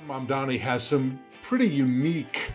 Mamdani has some pretty unique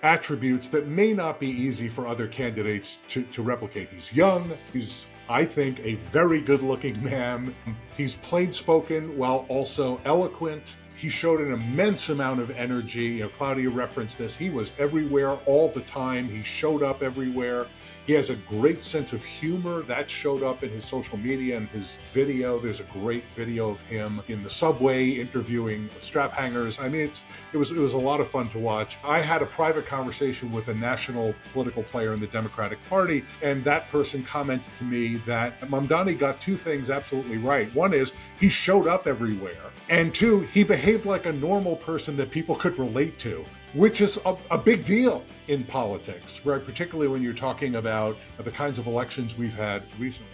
attributes that may not be easy for other candidates to replicate. He's young, he's, I think, a very good-looking man. He's plain-spoken while also eloquent. He showed an immense amount of energy. Claudia referenced this. He was everywhere all the time. He showed up everywhere. He has a great sense of humor that showed up in his social media and his video. There's a great video of him in the subway interviewing strap hangers. I mean, it was a lot of fun to watch. I had a private conversation with a national political player in the Democratic Party, and that person commented to me that Mamdani got two things absolutely right. One is he showed up everywhere, and two, he behaved like a normal person that people could relate to, which is a big deal in politics, right? Particularly when you're talking about the kinds of elections we've had recently.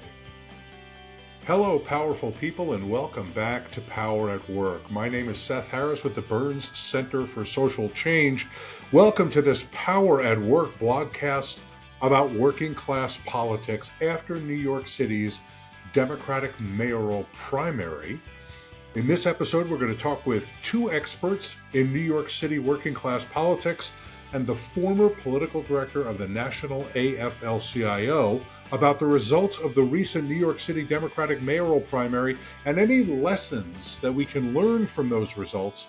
Hello, powerful people, and welcome back to Power at Work. My name is Seth Harris with the Burns Center for Social Change. Welcome to this Power at Work blogcast about working class politics after New York City's Democratic mayoral primary. In this episode, we're going to talk with two experts in New York City working class politics and the former political director of the national AFL-CIO about the results of the recent New York City Democratic mayoral primary and any lessons that we can learn from those results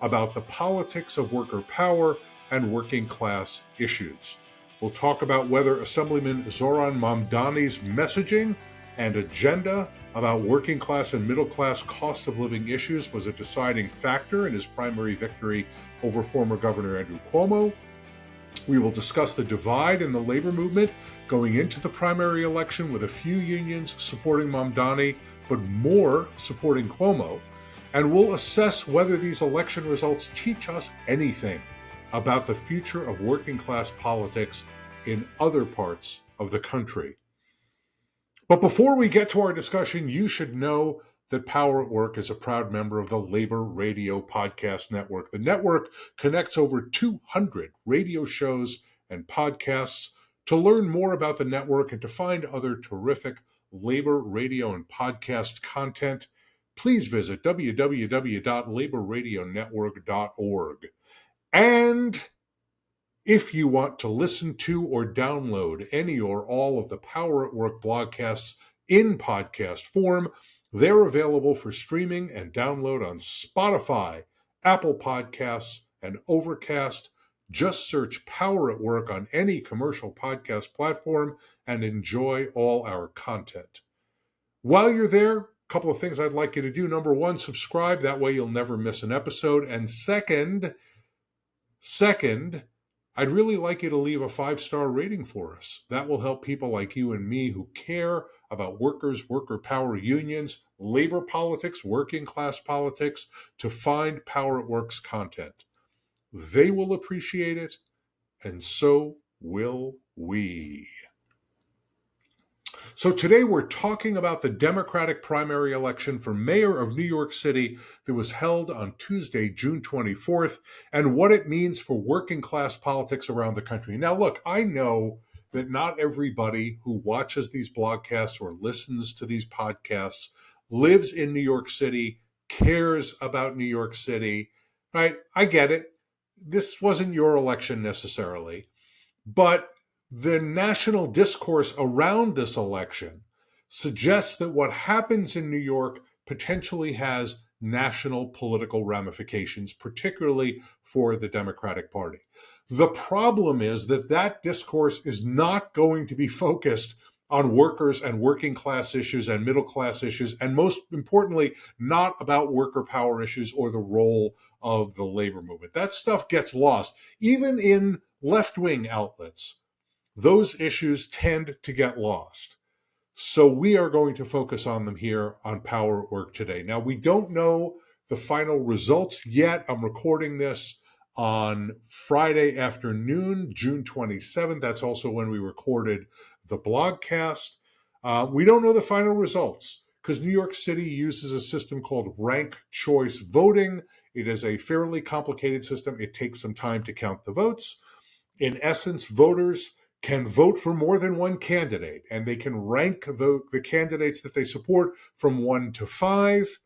about the politics of worker power and working class issues. We'll talk about whether Assemblyman Zohran Mamdani's messaging and agenda about working class and middle class cost of living issues was a deciding factor in his primary victory over former Governor Andrew Cuomo. We will discuss the divide in the labor movement going into the primary election, with a few unions supporting Mamdani, but more supporting Cuomo. And we'll assess whether these election results teach us anything about the future of working class politics in other parts of the country. But before we get to our discussion, you should know that Power at Work is a proud member of the Labor Radio Podcast Network. The network connects over 200 radio shows and podcasts. To learn more about the network and to find other terrific labor, radio, and podcast content, please visit www.laborradionetwork.org. And if you want to listen to or download any or all of the Power at Work blogcasts in podcast form, they're available for streaming and download on Spotify, Apple Podcasts, and Overcast. Just search Power at Work on any commercial podcast platform and enjoy all our content. While you're there, a couple of things I'd like you to do. Number one, subscribe. That way you'll never miss an episode. And second, I'd really like you to leave a 5-star rating for us. That will help people like you and me who care about workers, worker power unions, labor politics, working class politics, to find Power at Work's content. They will appreciate it, and so will we. So today we're talking about the Democratic primary election for mayor of New York City that was held on Tuesday, June 24th, and what it means for working class politics around the country. Now, look, I know that not everybody who watches these blogcasts or listens to these podcasts lives in New York City, cares about New York City, right? I get it. This wasn't your election necessarily, but the national discourse around this election suggests that what happens in New York potentially has national political ramifications, particularly for the Democratic Party. The problem is that discourse is not going to be focused on workers and working class issues and middle class issues, and most importantly, not about worker power issues or the role of the labor movement. That stuff gets lost. Even in left-wing outlets, those issues tend to get lost. So we are going to focus on them here on Power at Work today. Now, we don't know the final results yet. I'm recording this on Friday afternoon, June 27th. That's also when we recorded the blogcast. We don't know the final results because New York City uses a system called ranked choice voting. It is a fairly complicated system. It takes some time to count the votes. In essence, voters can vote for more than one candidate, and they can rank the candidates that they support from 1 to 5.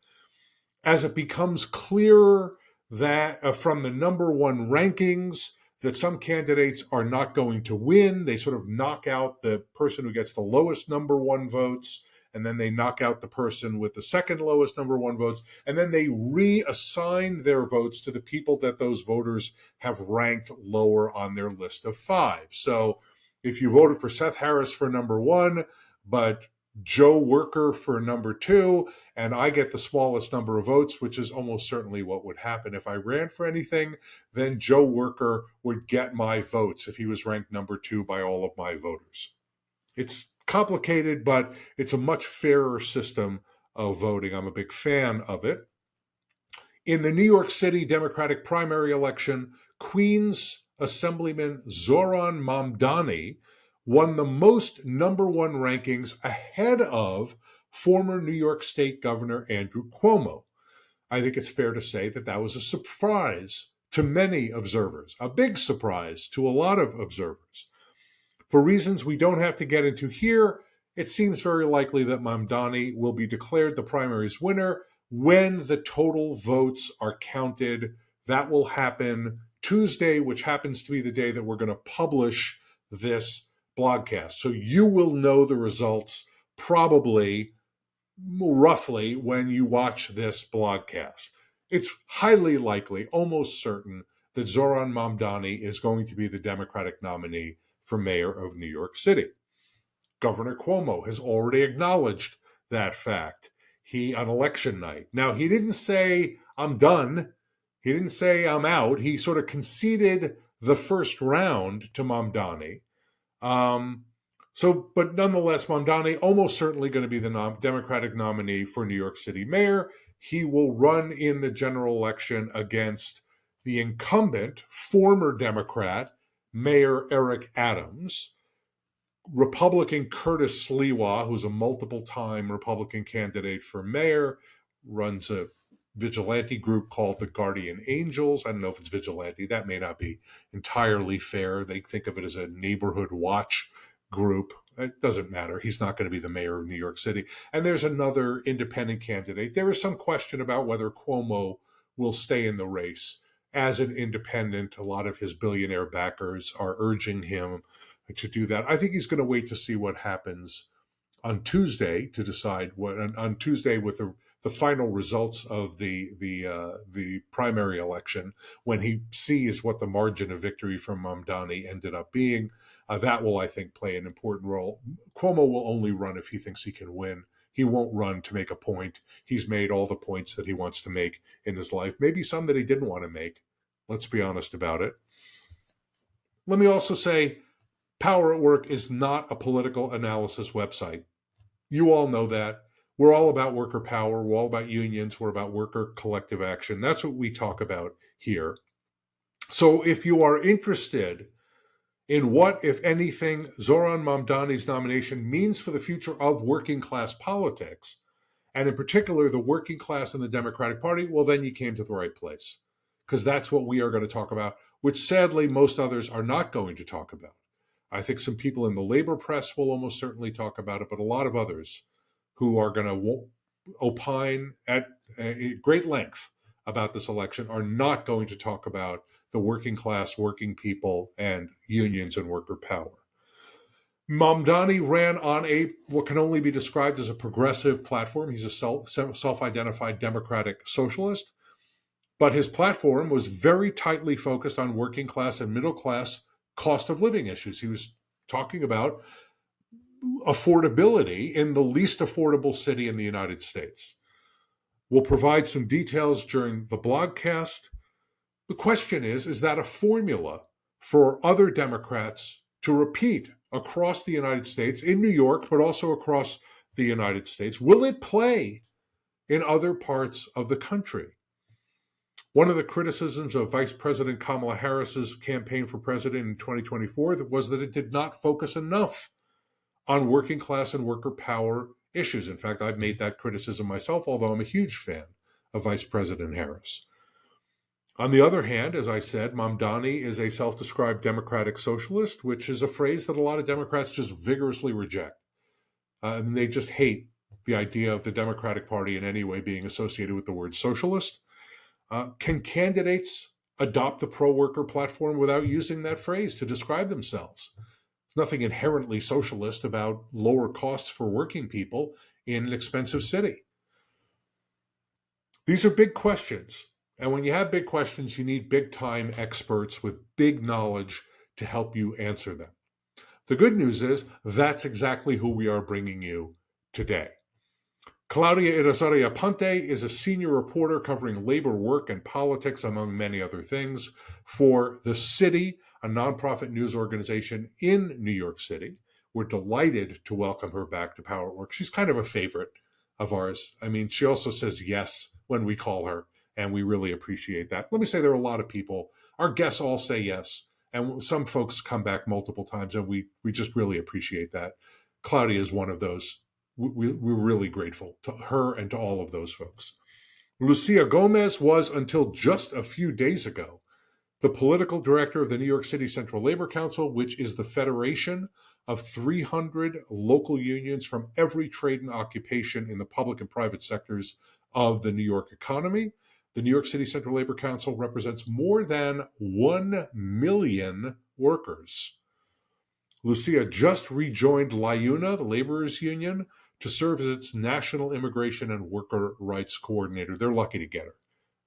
As it becomes clearer that from the number one rankings, that some candidates are not going to win. They sort of knock out the person who gets the lowest number one votes, and then they knock out the person with the second lowest number one votes, and then they reassign their votes to the people that those voters have ranked lower on their list of five. So if you voted for Seth Harris for number one, but Joe Worker for number two, and I get the smallest number of votes, which is almost certainly what would happen if I ran for anything, then Joe Worker would get my votes if he was ranked number two by all of my voters. It's complicated, but it's a much fairer system of voting. I'm a big fan of it. In the New York City Democratic primary election, Queens Assemblyman Zohran Mamdani won the most number one rankings ahead of former New York State Governor Andrew Cuomo. I think it's fair to say that that was a surprise to many observers, a big surprise to a lot of observers. For reasons we don't have to get into here, it seems very likely that Mamdani will be declared the primary's winner when the total votes are counted. That will happen Tuesday, which happens to be the day that we're going to publish this blogcast. So you will know the results probably roughly when you watch this blogcast. It's highly likely, almost certain, that Zohran Mamdani is going to be the Democratic nominee for mayor of New York City. Governor Cuomo has already acknowledged that fact. On election night. Now, he didn't say, I'm done. He didn't say, I'm out. He sort of conceded the first round to Mamdani. But nonetheless, Mamdani almost certainly going to be the Democratic nominee for New York City mayor. He will run in the general election against the incumbent, former Democrat, Mayor Eric Adams, Republican Curtis Sliwa, who's a multiple-time Republican candidate for mayor, runs a vigilante group called the Guardian Angels. I don't know if it's vigilante. That may not be entirely fair. They think of it as a neighborhood watch group. It doesn't matter. He's not going to be the mayor of New York City. And there's another independent candidate. There is some question about whether Cuomo will stay in the race as an independent. A lot of his billionaire backers are urging him to do that. I think he's going to wait to see what happens on Tuesday to decide what on Tuesday with the final results of the primary election, when he sees what the margin of victory from Mamdani ended up being. That will, I think, play an important role. Cuomo will only run if he thinks he can win. He won't run to make a point. He's made all the points that he wants to make in his life, maybe some that he didn't want to make. Let's be honest about it. Let me also say, Power at Work is not a political analysis website. You all know that. We're all about worker power. We're all about unions. We're about worker collective action. That's what we talk about here. So if you are interested in what, if anything, Zohran Mamdani's nomination means for the future of working class politics, and in particular the working class in the Democratic Party, well, then you came to the right place, because that's what we are going to talk about, which sadly most others are not going to talk about. I think some people in the labor press will almost certainly talk about it, but a lot of others who are going to opine at great length about this election are not going to talk about the working class, working people, and unions and worker power. Mamdani ran on what can only be described as a progressive platform. He's a self-identified democratic socialist, but his platform was very tightly focused on working class and middle class cost of living issues. He was talking about affordability in the least affordable city in the United States. We'll provide some details during the blogcast. The question is that a formula for other Democrats to repeat across the United States, in New York, but also across the United States? Will it play in other parts of the country? One of the criticisms of Vice President Kamala Harris's campaign for president in 2024 was that it did not focus enough on working class and worker power issues. In fact, I've made that criticism myself, although I'm a huge fan of Vice President Harris. On the other hand, as I said, Mamdani is a self-described democratic socialist, which is a phrase that a lot of Democrats just vigorously reject. And they just hate the idea of the Democratic Party in any way being associated with the word socialist. Can candidates adopt the pro-worker platform without using that phrase to describe themselves? There's nothing inherently socialist about lower costs for working people in an expensive city. These are big questions. And when you have big questions, you need big-time experts with big knowledge to help you answer them. The good news is that's exactly who we are bringing you today. Claudia Irizarry Aponte is a senior reporter covering labor, work, and politics, among many other things, for The City, a nonprofit news organization in New York City. We're delighted to welcome her back to Power at Work. She's kind of a favorite of ours. I mean, she also says yes when we call her, and we really appreciate that. Let me say there are a lot of people. Our guests all say yes, and some folks come back multiple times, and we just really appreciate that. Claudia is one of those. We're really grateful to her and to all of those folks. Lucia Gomez was, until just a few days ago, the political director of the New York City Central Labor Council, which is the federation of 300 local unions from every trade and occupation in the public and private sectors of the New York economy. The New York City Central Labor Council represents more than 1 million workers. Lucia just rejoined LiUNA, the laborers union, to serve as its national immigration and worker rights coordinator. They're lucky to get her.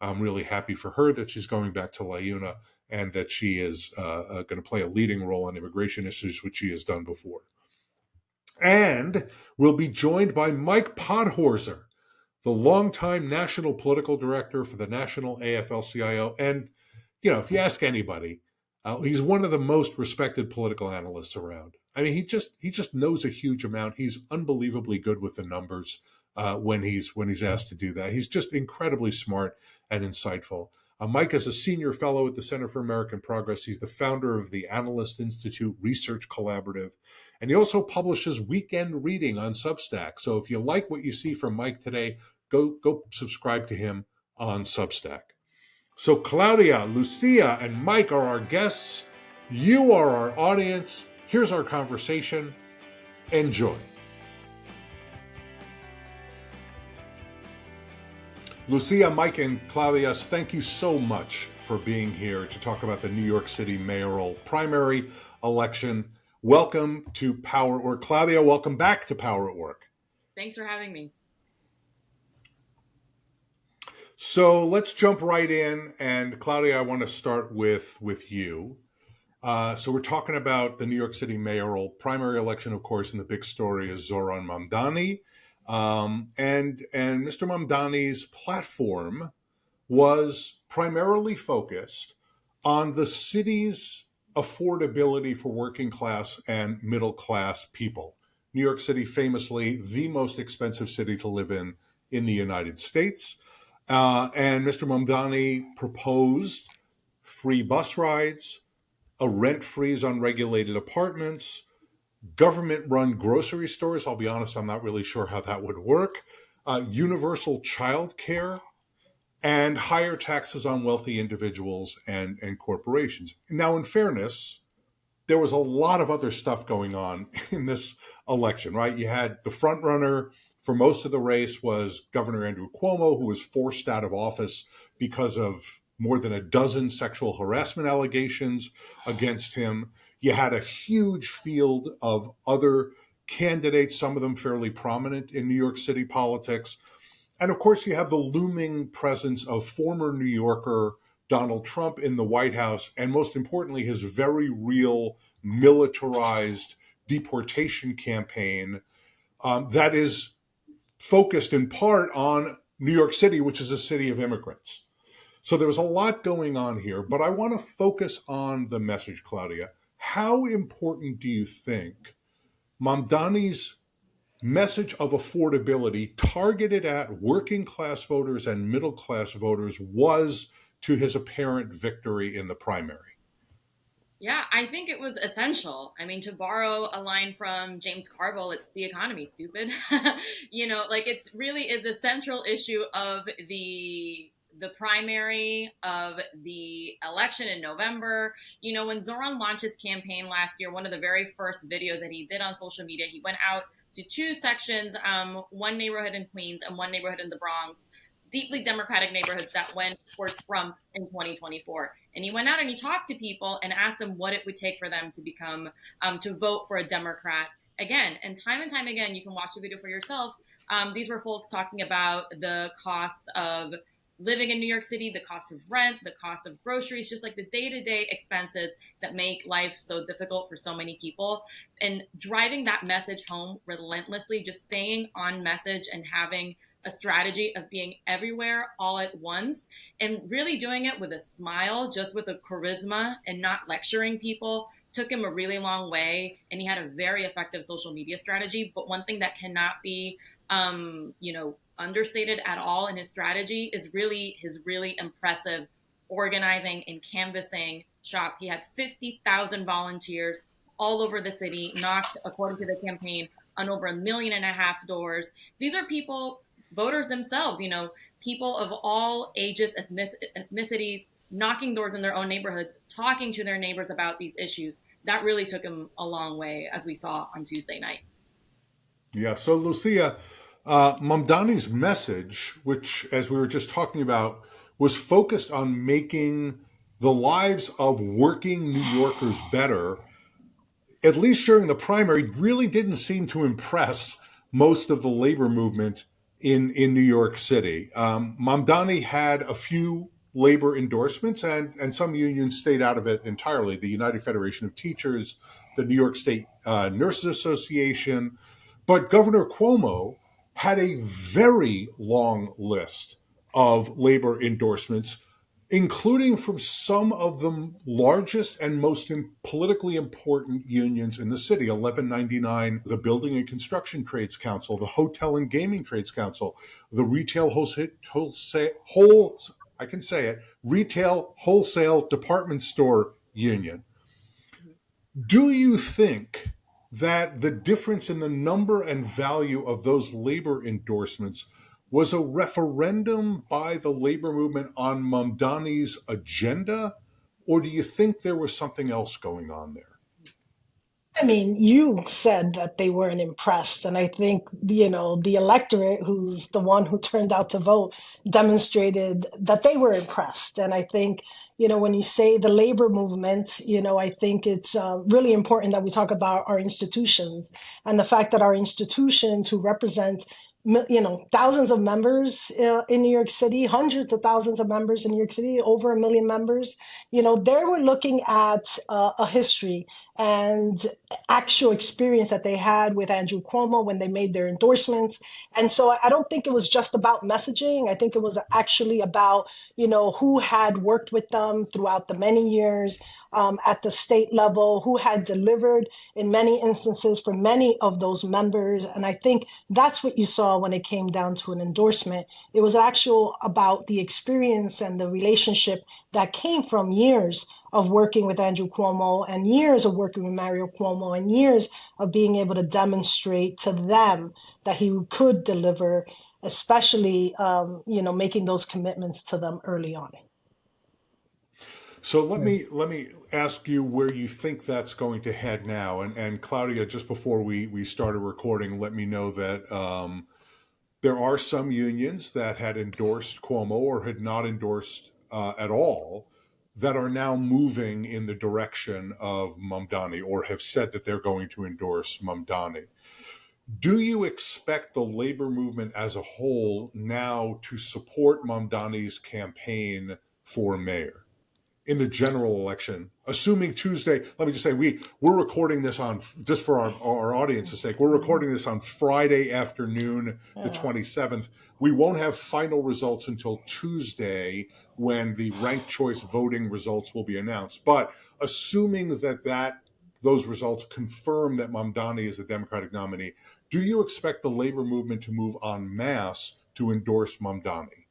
I'm really happy for her that she's going back to LiUNA and that she is going to play a leading role on immigration issues, which she has done before. And we'll be joined by Mike Podhorzer, the longtime national political director for the national AFL-CIO. And, you know, if you ask anybody, he's one of the most respected political analysts around. I mean, he just knows a huge amount. He's unbelievably good with the numbers when he's asked to do that. He's just incredibly smart and insightful. Mike is a senior fellow at the Center for American Progress. He's the founder of the Analyst Institute Research Collaborative, and he also publishes Weekend Reading on Substack. So if you like what you see from Mike today, go subscribe to him on Substack. So Claudia, Lucia, and Mike are our guests. You are our audience. Here's our conversation. Enjoy. Lucia, Mike, and Claudia, thank you so much for being here to talk about the New York City mayoral primary election. Welcome to Power at Work. Claudia, welcome back to Power at Work. Thanks for having me. So let's jump right in. And Claudia, I want to start with you. So we're talking about the New York City mayoral primary election, of course, and the big story is Zohran Mamdani. And Mr. Mamdani's platform was primarily focused on the city's affordability for working class and middle class people. New York City, famously the most expensive city to live in the United States. And Mr. Mamdani proposed free bus rides, a rent freeze on regulated apartments, government-run grocery stores. I'll be honest, I'm not really sure how that would work. Universal child care, and higher taxes on wealthy individuals and corporations. Now, in fairness, there was a lot of other stuff going on in this election, right? You had the front runner for most of the race was Governor Andrew Cuomo, who was forced out of office because of more than a dozen sexual harassment allegations against him. You had a huge field of other candidates, some of them fairly prominent in New York City politics. And of course, you have the looming presence of former New Yorker Donald Trump in the White House, and most importantly, his very real militarized deportation campaign that is focused in part on New York City, which is a city of immigrants. So there was a lot going on here, but I want to focus on the message, Claudia. How important do you think Mamdani's message of affordability targeted at working class voters and middle class voters was to his apparent victory in the primary? Yeah, I think it was essential. I mean, to borrow a line from James Carville, it's the economy, stupid. It's really is a central issue of the primary, of the election in November. You know, when Zohran launched his campaign last year, one of the very first videos that he did on social media, he went out to two sections, one neighborhood in Queens and one neighborhood in the Bronx, deeply Democratic neighborhoods that went for Trump in 2024. And he went out and he talked to people and asked them what it would take for them to become, to vote for a Democrat again. And time again, you can watch the video for yourself. These were folks talking about the cost of living in New York City, the cost of rent, the cost of groceries, just like the day-to-day expenses that make life so difficult for so many people. And driving that message home relentlessly, just staying on message and having a strategy of being everywhere all at once and really doing it with a smile, just with a charisma and not lecturing people, took him a really long way. And he had a very effective social media strategy. But one thing that cannot be, understated at all in his strategy is really his really impressive organizing and canvassing shop. He had 50,000 volunteers all over the city, knocked, according to the campaign, on over 1.5 million doors. These are people, voters themselves, people of all ages, ethnicities, knocking doors in their own neighborhoods, talking to their neighbors about these issues. That really took him a long way, as we saw on Tuesday night. Yeah. So, Lucia, Mamdani's message, which, as we were just talking about, was focused on making the lives of working New Yorkers better, at least during the primary, really didn't seem to impress most of the labor movement in New York City. Mamdani had a few labor endorsements, and some unions stayed out of it entirely. The United Federation of Teachers, the New York State Nurses Association. But Governor Cuomo had a very long list of labor endorsements, including from some of the largest and most politically important unions in the city. 1199, the Building and Construction Trades Council, the Hotel and Gaming Trades Council, the Retail Wholesale Department Store Union. Do you think that the difference in the number and value of those labor endorsements was a referendum by the labor movement on Mamdani's agenda, or do you think there was something else going on there? I mean, you said that they weren't impressed. And I think, the electorate, who's the one who turned out to vote, demonstrated that they were impressed. And I think, when you say the labor movement, I think it's really important that we talk about our institutions and the fact that our institutions who represent thousands of members in New York City, hundreds of thousands of members in New York City, over 1 million members, they were looking at a history and actual experience that they had with Andrew Cuomo when they made their endorsements. And so I don't think it was just about messaging. I think it was actually about, who had worked with them throughout the many years at the state level, who had delivered in many instances for many of those members. And I think that's what you saw when it came down to an endorsement. It was actual about the experience and the relationship that came from years of working with Andrew Cuomo and years of working with Mario Cuomo and years of being able to demonstrate to them that he could deliver, especially, making those commitments to them early on. So let me ask you where you think that's going to head now. And Claudia, just before we started recording, let me know that there are some unions that had endorsed Cuomo or had not endorsed at all that are now moving in the direction of Mamdani or have said that they're going to endorse Mamdani. Do you expect the labor movement as a whole now to support Mamdani's campaign for mayor in the general election, assuming Tuesday? Let me just say, we're recording this on, just for our audience's sake, we're recording this on Friday afternoon, the 27th. We won't have final results until Tuesday when the ranked choice voting results will be announced. But assuming that those results confirm that Mamdani is the Democratic nominee, do you expect the labor movement to move en masse to endorse Mamdani?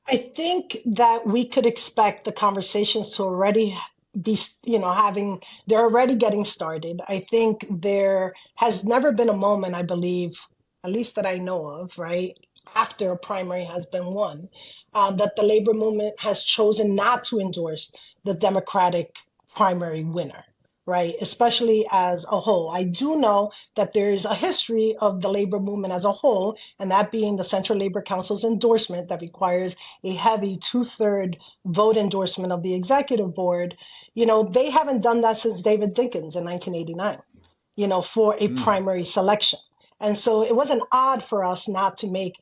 I think that we could expect the conversations to already be, they're already getting started. I think there has never been a moment, I believe, at least that I know of, right, after a primary has been won, that the labor movement has chosen not to endorse the Democratic primary winner. right? Especially as a whole. I do know that there is a history of the labor movement as a whole, and that being the Central Labor Council's endorsement that requires a heavy two-third vote endorsement of the executive board. They haven't done that since David Dinkins in 1989, for a primary selection. And so it wasn't odd for us not to make,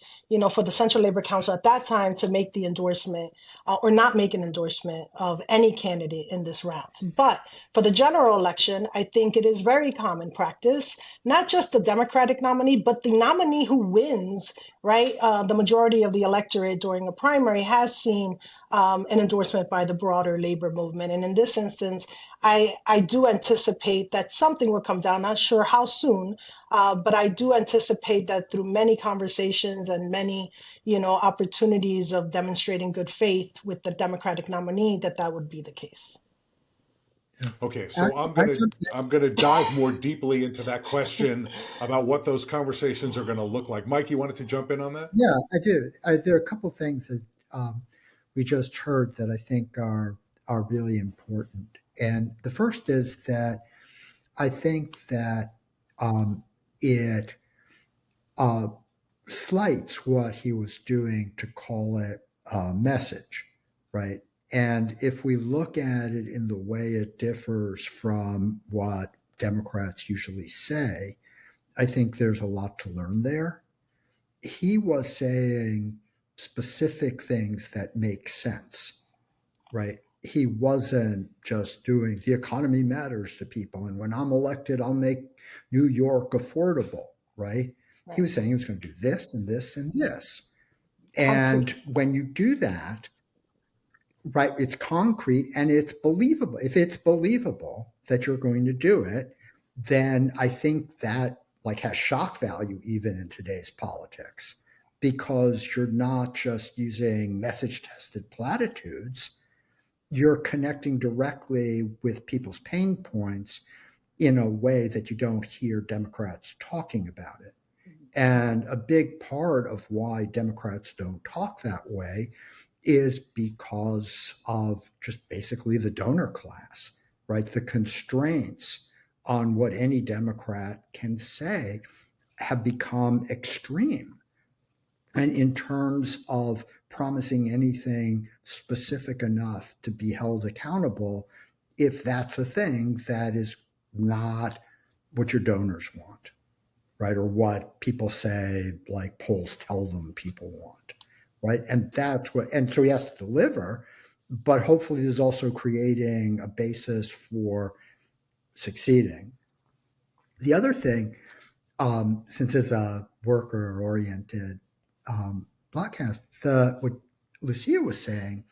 for the Central Labor Council at that time to make the endorsement or not make an endorsement of any candidate in this round. But for the general election, I think it is very common practice, not just the Democratic nominee, but the nominee who wins, right? The majority of the electorate during a primary has seen an endorsement by the broader labor movement. And in this instance, I do anticipate that something will come down, not sure how soon, but I do anticipate that through many conversations and many, opportunities of demonstrating good faith with the Democratic nominee, that would be the case. Okay, so I'm gonna dive more deeply into that question about what those conversations are going to look like. Mike, you wanted to jump in on that? Yeah, I do. There are a couple things that we just heard that I think are really important. And the first is that I think that it slights what he was doing to call it a message, right? And if we look at it in the way it differs from what Democrats usually say, I think there's a lot to learn there. He was saying specific things that make sense, right? He wasn't just doing the economy matters to people. And when I'm elected, I'll make New York affordable, right? He was saying he was going to do this and this and this. And when you do that, right, it's concrete and it's believable. If it's believable that you're going to do it, then I think that has shock value even in today's politics, because you're not just using message tested platitudes. You're connecting directly with people's pain points in a way that you don't hear Democrats talking about it. And a big part of why Democrats don't talk that way is because of just basically the donor class, right? The constraints on what any Democrat can say have become extreme. And in terms of promising anything specific enough to be held accountable, if that's a thing that is not what your donors want, right? Or what people say, like polls tell them people want, right? And so he has to deliver, but hopefully there's also creating a basis for succeeding. The other thing, since it's a worker-oriented Blogcast, what Lucia was saying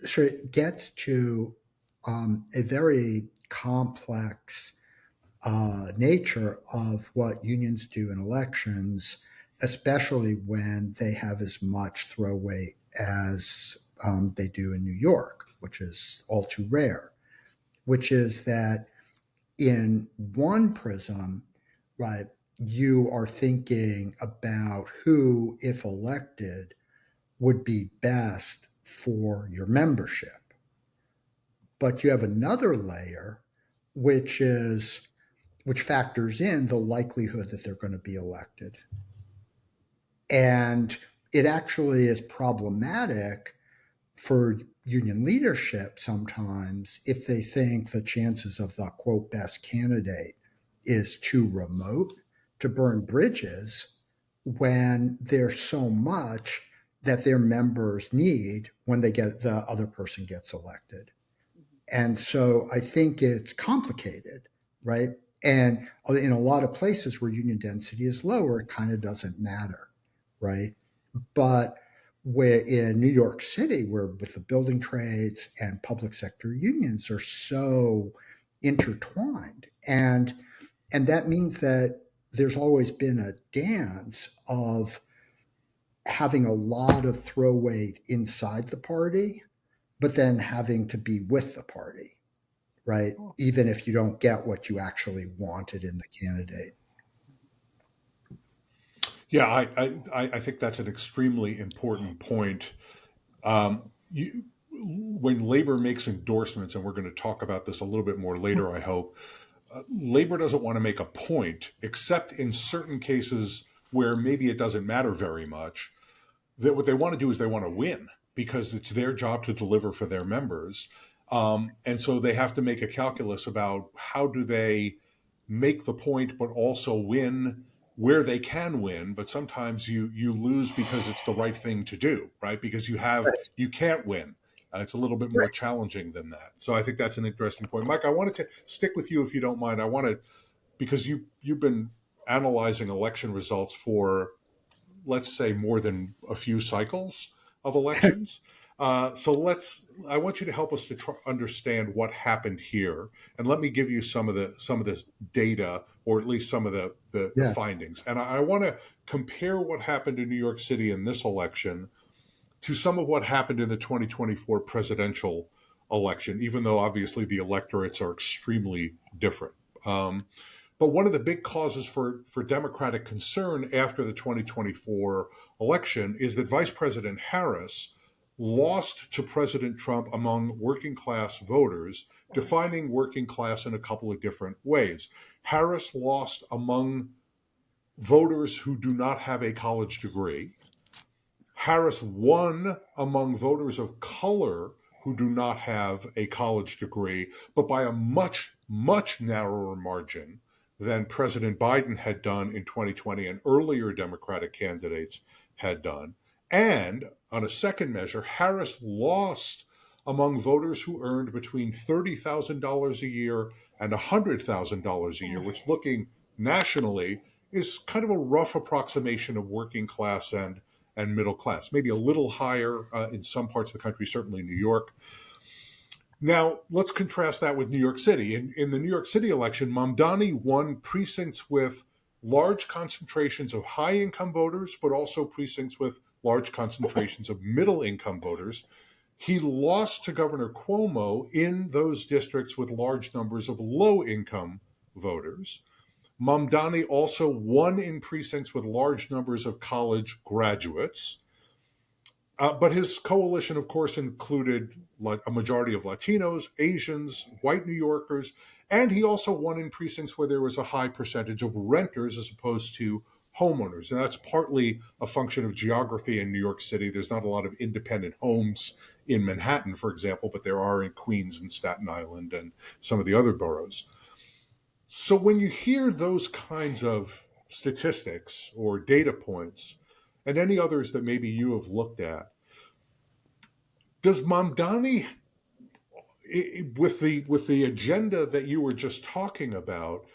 sure gets to a very complex nature of what unions do in elections, especially when they have as much throw weight as they do in New York, which is all too rare, which is that in one prism, right, you are thinking about who, if elected, would be best for your membership. But you have another layer, which factors in the likelihood that they're going to be elected. And it actually is problematic for union leadership sometimes if they think the chances of the quote best candidate is too remote to burn bridges when there's so much that their members need when the other person gets elected. And so I think it's complicated, right? And in a lot of places where union density is lower, it kind of doesn't matter, right? But where in New York City, where with the building trades and public sector unions are so intertwined, and that means that there's always been a dance of having a lot of throw weight inside the party, but then having to be with the party, right? Even if you don't get what you actually wanted in the candidate. Yeah, I think that's an extremely important point. when labor makes endorsements, and we're going to talk about this a little bit more later, I hope, labor doesn't want to make a point, except in certain cases where maybe it doesn't matter very much. That what they want to do is they want to win, because it's their job to deliver for their members. And so they have to make a calculus about how do they make the point, but also win where they can win. But sometimes you lose because it's the right thing to do, right? Because you can't win. It's a little bit more challenging than that. So I think that's an interesting point. Mike, I wanted to stick with you, if you don't mind. I wanted, because you've been analyzing election results for, let's say, more than a few cycles of elections. So I want you to help us to understand what happened here, and let me give you some of this data, or at least some of the findings. And I want to compare what happened in New York City in this election to some of what happened in the 2024 presidential election, even though obviously the electorates are extremely different. But one of the big causes for Democratic concern after the 2024 election is that Vice President Harris lost to President Trump among working class voters, defining working class in a couple of different ways. Harris lost among voters who do not have a college degree. Harris won among voters of color who do not have a college degree, but by a much, much narrower margin than President Biden had done in 2020 and earlier Democratic candidates had done. And on a second measure, Harris lost among voters who earned between $30,000 a year and $100,000 a year, which, looking nationally, is kind of a rough approximation of working class and middle class, maybe a little higher in some parts of the country, certainly New York. Now, let's contrast that with New York City. In the New York City election, Mamdani won precincts with large concentrations of high-income voters, but also precincts with large concentrations of middle-income voters. He lost to Governor Cuomo in those districts with large numbers of low-income voters. Mamdani also won in precincts with large numbers of college graduates. But his coalition, of course, included a majority of Latinos, Asians, white New Yorkers, and he also won in precincts where there was a high percentage of renters as opposed to homeowners. And that's partly a function of geography in New York City. There's not a lot of independent homes in Manhattan, for example, but there are in Queens and Staten Island and some of the other boroughs. So when you hear those kinds of statistics or data points, and any others that maybe you have looked at, does Mamdani, with the agenda that you were just talking about,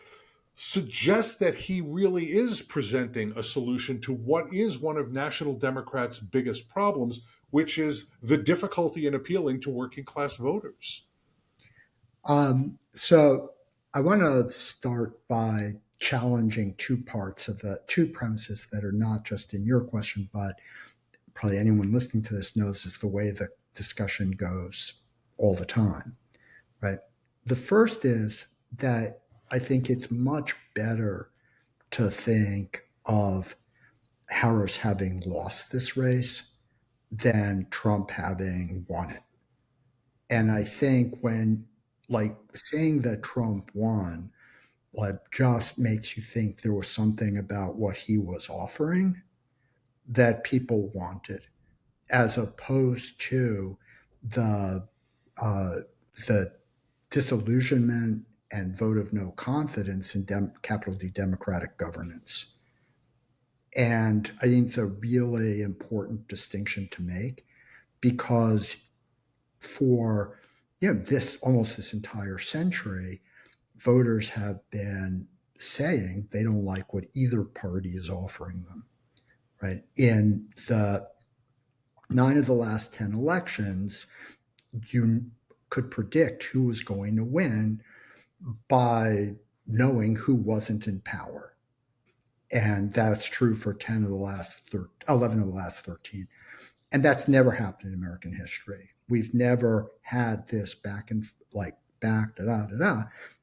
suggest that he really is presenting a solution to what is one of National Democrats' biggest problems, which is the difficulty in appealing to working class voters? So I want to start by challenging two premises that are not just in your question, but probably anyone listening to this knows is the way the discussion goes all the time, right? The first is that I think it's much better to think of Harris having lost this race than Trump having won it. And I think when, saying that Trump won, just makes you think there was something about what he was offering that people wanted, as opposed to the disillusionment and vote of no confidence in capital D Democratic governance. And I think it's a really important distinction to make, because for this entire century, voters have been saying they don't like what either party is offering them, right? In the 9 of the last 10 elections, you could predict who was going to win by knowing who wasn't in power. And that's true for 11 of the last 13. And that's never happened in American history. We've never had this back.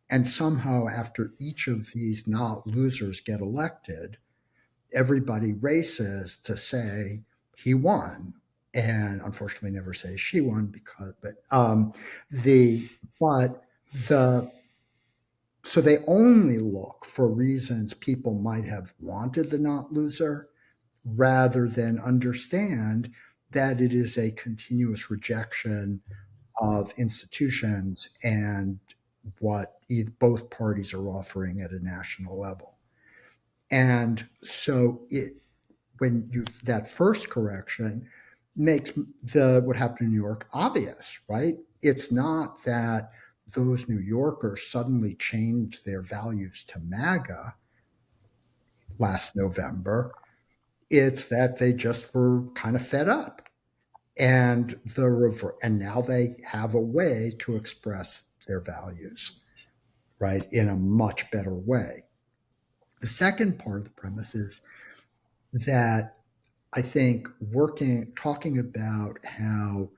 And somehow after each of these not losers get elected, everybody races to say he won. and unfortunately never say she won so they only look for reasons people might have wanted the not loser rather than understand that it is a continuous rejection of institutions and what both parties are offering at a national level. And so that first correction makes what happened in New York obvious, right? It's not that those New Yorkers suddenly changed their values to MAGA last November. It's that they just were kind of fed up. And now they have a way to express their values, right, in a much better way. The second part of the premise is that I think talking about how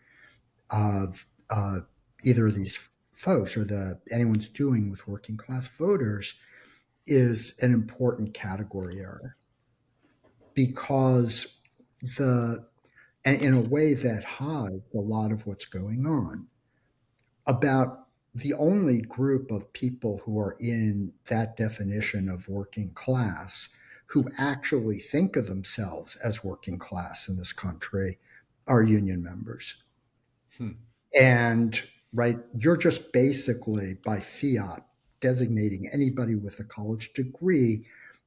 either of these folks or anyone's doing with working class voters is an important category error, because in a way that hides a lot of what's going on. About the only group of people who are in that definition of working class who actually think of themselves as working class in this country are union members. And right, you're just basically by fiat designating anybody with a college degree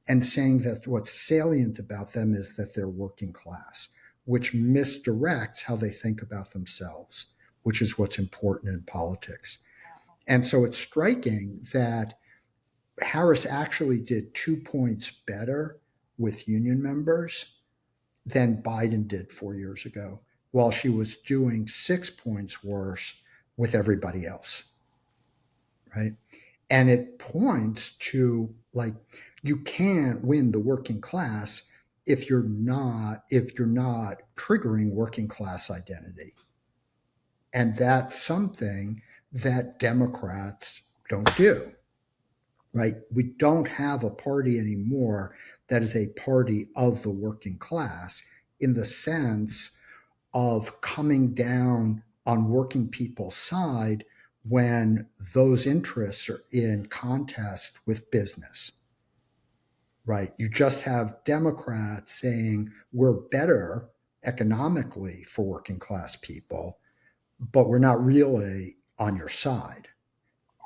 and saying that what's salient about them is that they're working class, which misdirects how they think about themselves, which is what's important in politics. And so it's striking that Harris actually did 2 points better with union members than Biden did 4 years ago, while she was doing 6 points worse with everybody else, right? And it points to, like, you can't win the working class if you're not triggering working class identity. And that's something that Democrats don't do, right? We don't have a party anymore that is a party of the working class in the sense of coming down on working people's side when those interests are in contest with business, right? You just have Democrats saying we're better economically for working class people, but we're not really on your side.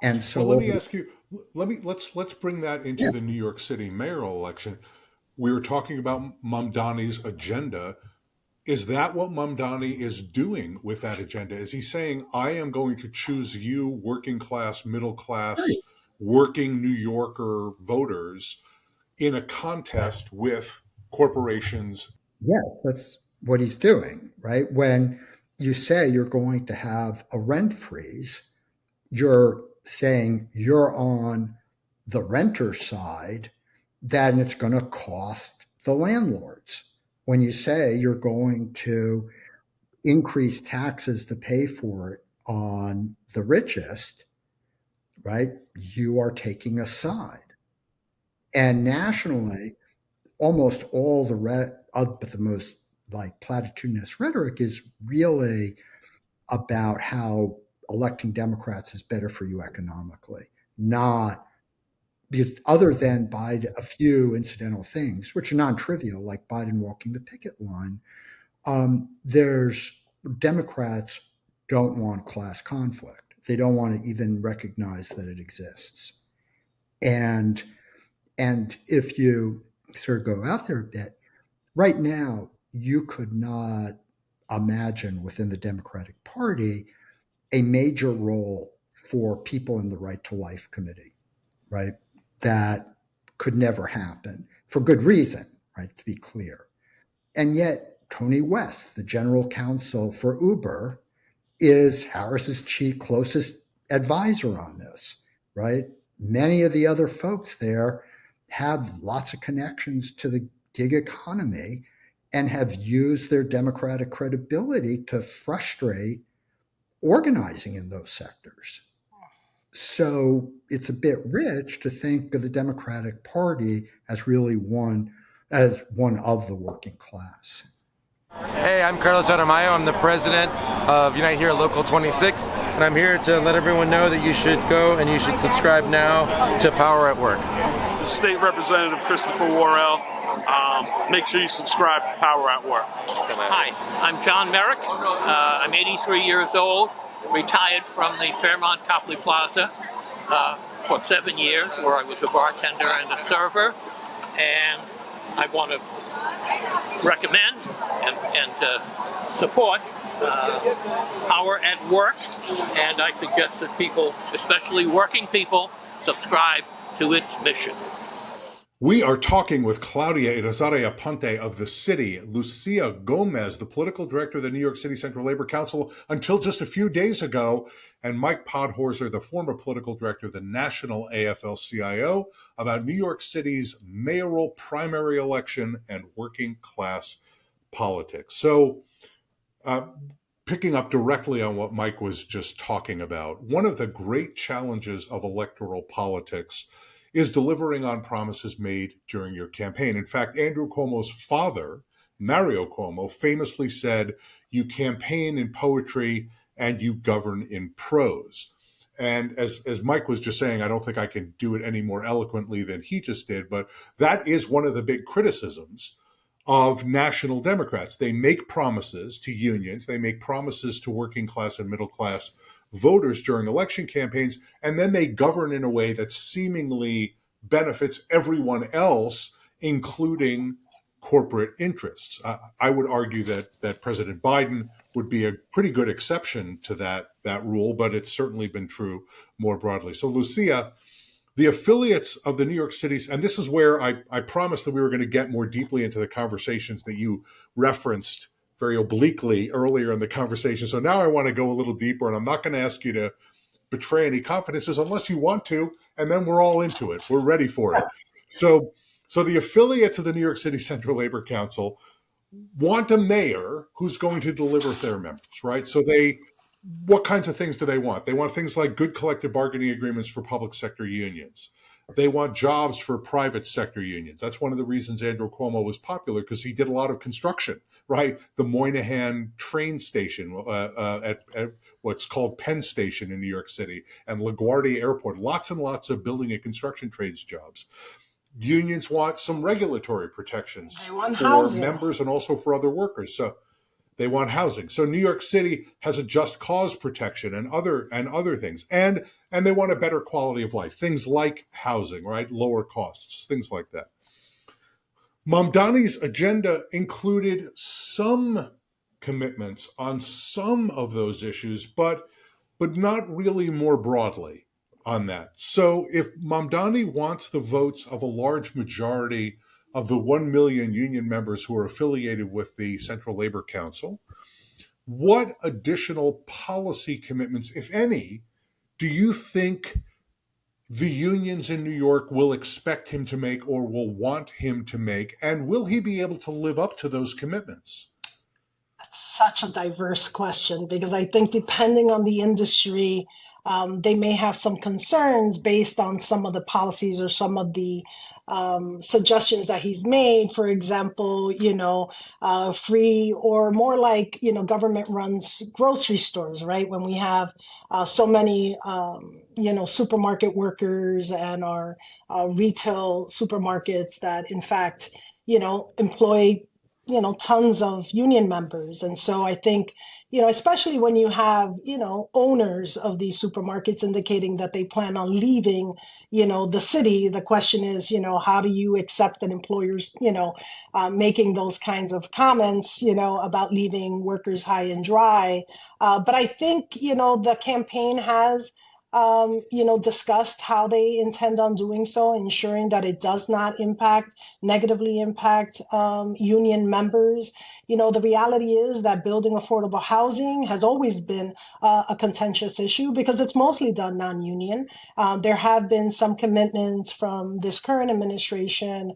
And so let me ask you, let's bring that into the New York City mayoral election. We were talking about Mamdani's agenda. Is that what Mamdani is doing with that agenda? Is he saying, I am going to choose you, working class, middle class, working New Yorker voters, in a contest with corporations? Yes, that's what he's doing, right? When you say you're going to have a rent freeze, you're saying you're on the renter side, then it's going to cost the landlords. When you say you're going to increase taxes to pay for it on the richest, right, you are taking a side. And nationally, almost all but the most like platitudinous rhetoric is really about how electing Democrats is better for you economically, not because other than Biden, a few incidental things, which are non-trivial, like Biden walking the picket line, there's Democrats don't want class conflict. They don't want to even recognize that it exists. And if you sort of go out there a bit, right now, you could not imagine within the Democratic Party a major role for people in the Right to Life Committee, right? That could never happen for good reason, right? To be clear. And yet, Tony West, the general counsel for Uber, is Harris's closest advisor on this, right? Many of the other folks there have lots of connections to the gig economy and have used their Democratic credibility to frustrate organizing in those sectors. So it's a bit rich to think of the Democratic Party as really one of the working class. Hey, I'm Carlos Aramayo. I'm the president of Unite Here Local 26, and I'm here to let everyone know that you should go and you should subscribe now to Power at Work. State Representative Christopher Worrell. Make sure you subscribe to Power at Work. Hi, I'm John Merrick. I'm 83 years old, retired from the Fairmont Copley Plaza for 7 years, where I was a bartender and a server, and I want to recommend and support Power at Work, and I suggest that people, especially working people, subscribe to its mission. We are talking with Claudia Irizarry Aponte of the city, Lucia Gomez, the political director of the New York City Central Labor Council until just a few days ago, and Mike Podhorzer, the former political director of the national AFL-CIO, about New York City's mayoral primary election and working class politics. So, picking up directly on what Mike was just talking about, one of the great challenges of electoral politics is delivering on promises made during your campaign. In fact, Andrew Cuomo's father, Mario Cuomo, famously said, "You campaign in poetry and you govern in prose." And as Mike was just saying, I don't think I can do it any more eloquently than he just did, but that is one of the big criticisms of national Democrats. They make promises to unions, they make promises to working class and middle class voters during election campaigns, and then they govern in a way that seemingly benefits everyone else, including corporate interests. I would argue that President Biden would be a pretty good exception to that rule, but it's certainly been true more broadly. So, Lucia, the affiliates of the New York City's, and this is where I promised that we were going to get more deeply into the conversations that you referenced very obliquely earlier in the conversation. So now I want to go a little deeper, and I'm not going to ask you to betray any confidences unless you want to, and then we're all into it. We're ready for it. So the affiliates of the New York City Central Labor Council want a mayor who's going to deliver their members, right? So what kinds of things do they want? They want things like good collective bargaining agreements for public sector unions. They want jobs for private sector unions. That's one of the reasons Andrew Cuomo was popular, because he did a lot of construction, right? The Moynihan train station at what's called Penn Station in New York City, and LaGuardia Airport, lots and lots of building and construction trades jobs. Unions want some regulatory protections for housing. members and also for other workers. So they want housing. So New York City has a just cause protection and other things. And they want a better quality of life. Things like housing, right? Lower costs, things like that. Mamdani's agenda included some commitments on some of those issues, but not really more broadly on that. So if Mamdani wants the votes of a large majority of the 1 million union members who are affiliated with the Central Labor Council, what additional policy commitments, if any, do you think the unions in New York will expect him to make or will want him to make? And will he be able to live up to those commitments? That's such a diverse question, because I think depending on the industry, they may have some concerns based on some of the policies or some of the suggestions that he's made. For example, free or more like, government runs grocery stores, right? When we have so many, supermarket workers and our retail supermarkets that in fact, employ tons of union members. And so I think, especially when you have, owners of these supermarkets indicating that they plan on leaving, the city, the question is, how do you accept an employer's, making those kinds of comments, about leaving workers high and dry. But I think, the campaign has discussed how they intend on doing so, ensuring that it does not negatively impact union members. The reality is that building affordable housing has always been a contentious issue because it's mostly done non-union. There have been some commitments from this current administration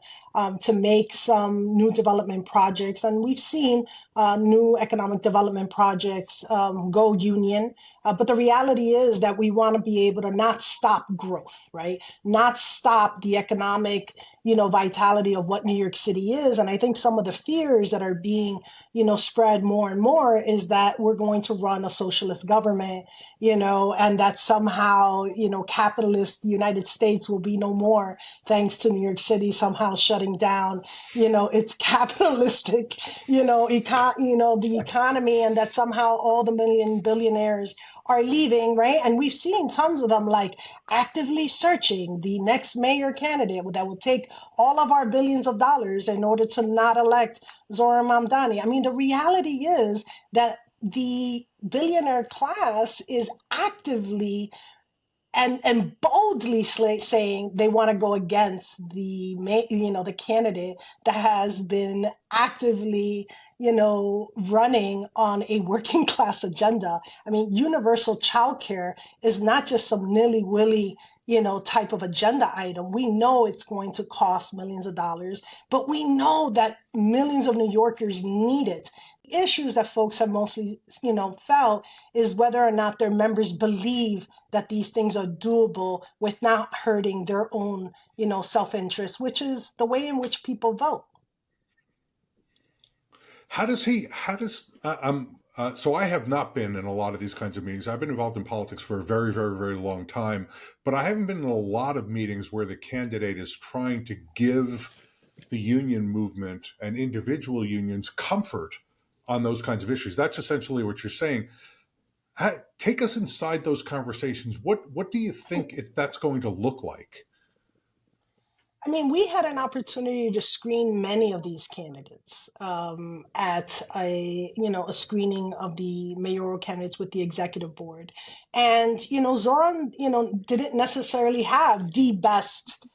to make some new development projects, and we've seen new economic development projects go union. But the reality is that we want to be able to not stop growth, right? Not stop the economic, vitality of what New York City is. And I think some of the fears that are being, spread more and more is that we're going to run a socialist government, and that somehow, capitalist United States will be no more thanks to New York City somehow shutting down, its capitalistic, the economy, and that somehow all the billionaires are leaving, right? And we've seen tons of them like actively searching the next mayor candidate that will take all of our billions of dollars in order to not elect Zohran Mamdani. I mean, the reality is that the billionaire class is actively and boldly saying they want to go against the candidate that has been actively running on a working class agenda. I mean, universal childcare is not just some nilly-willy type of agenda item. We know it's going to cost millions of dollars, but we know that millions of New Yorkers need it. Issues that folks have mostly, felt is whether or not their members believe that these things are doable without hurting their own, self-interest, which is the way in which people vote. So I have not been in a lot of these kinds of meetings. I've been involved in politics for a very, very, very long time, but I haven't been in a lot of meetings where the candidate is trying to give the union movement and individual unions comfort on those kinds of issues. That's essentially what you're saying. Take us inside those conversations. What do you think that's going to look like? I mean, we had an opportunity to screen many of these candidates at a screening of the mayoral candidates with the executive board. And, Zohran, didn't necessarily have the best,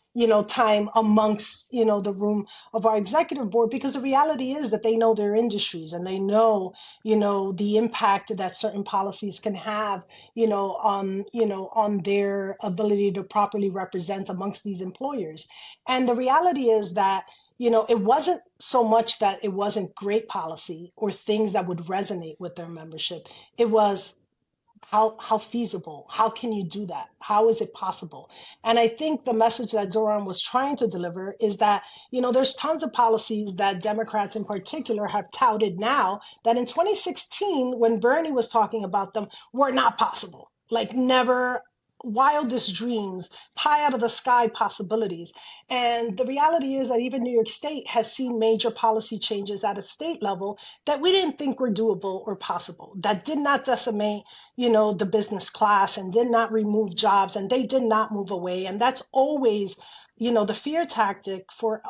time amongst, the room of our executive board, because the reality is that they know their industries and they know, the impact that certain policies can have, on their ability to properly represent amongst these employers. And the reality is that, it wasn't so much that it wasn't great policy or things that would resonate with their membership. It was how feasible, how can you do that? How is it possible? And I think the message that Zohran was trying to deliver is that, there's tons of policies that Democrats in particular have touted now that in 2016, when Bernie was talking about them, were not possible. Like never wildest dreams, pie out of the sky possibilities. And the reality is that even New York State has seen major policy changes at a state level that we didn't think were doable or possible, that did not decimate, the business class and did not remove jobs, and they did not move away. And that's always, the fear tactic for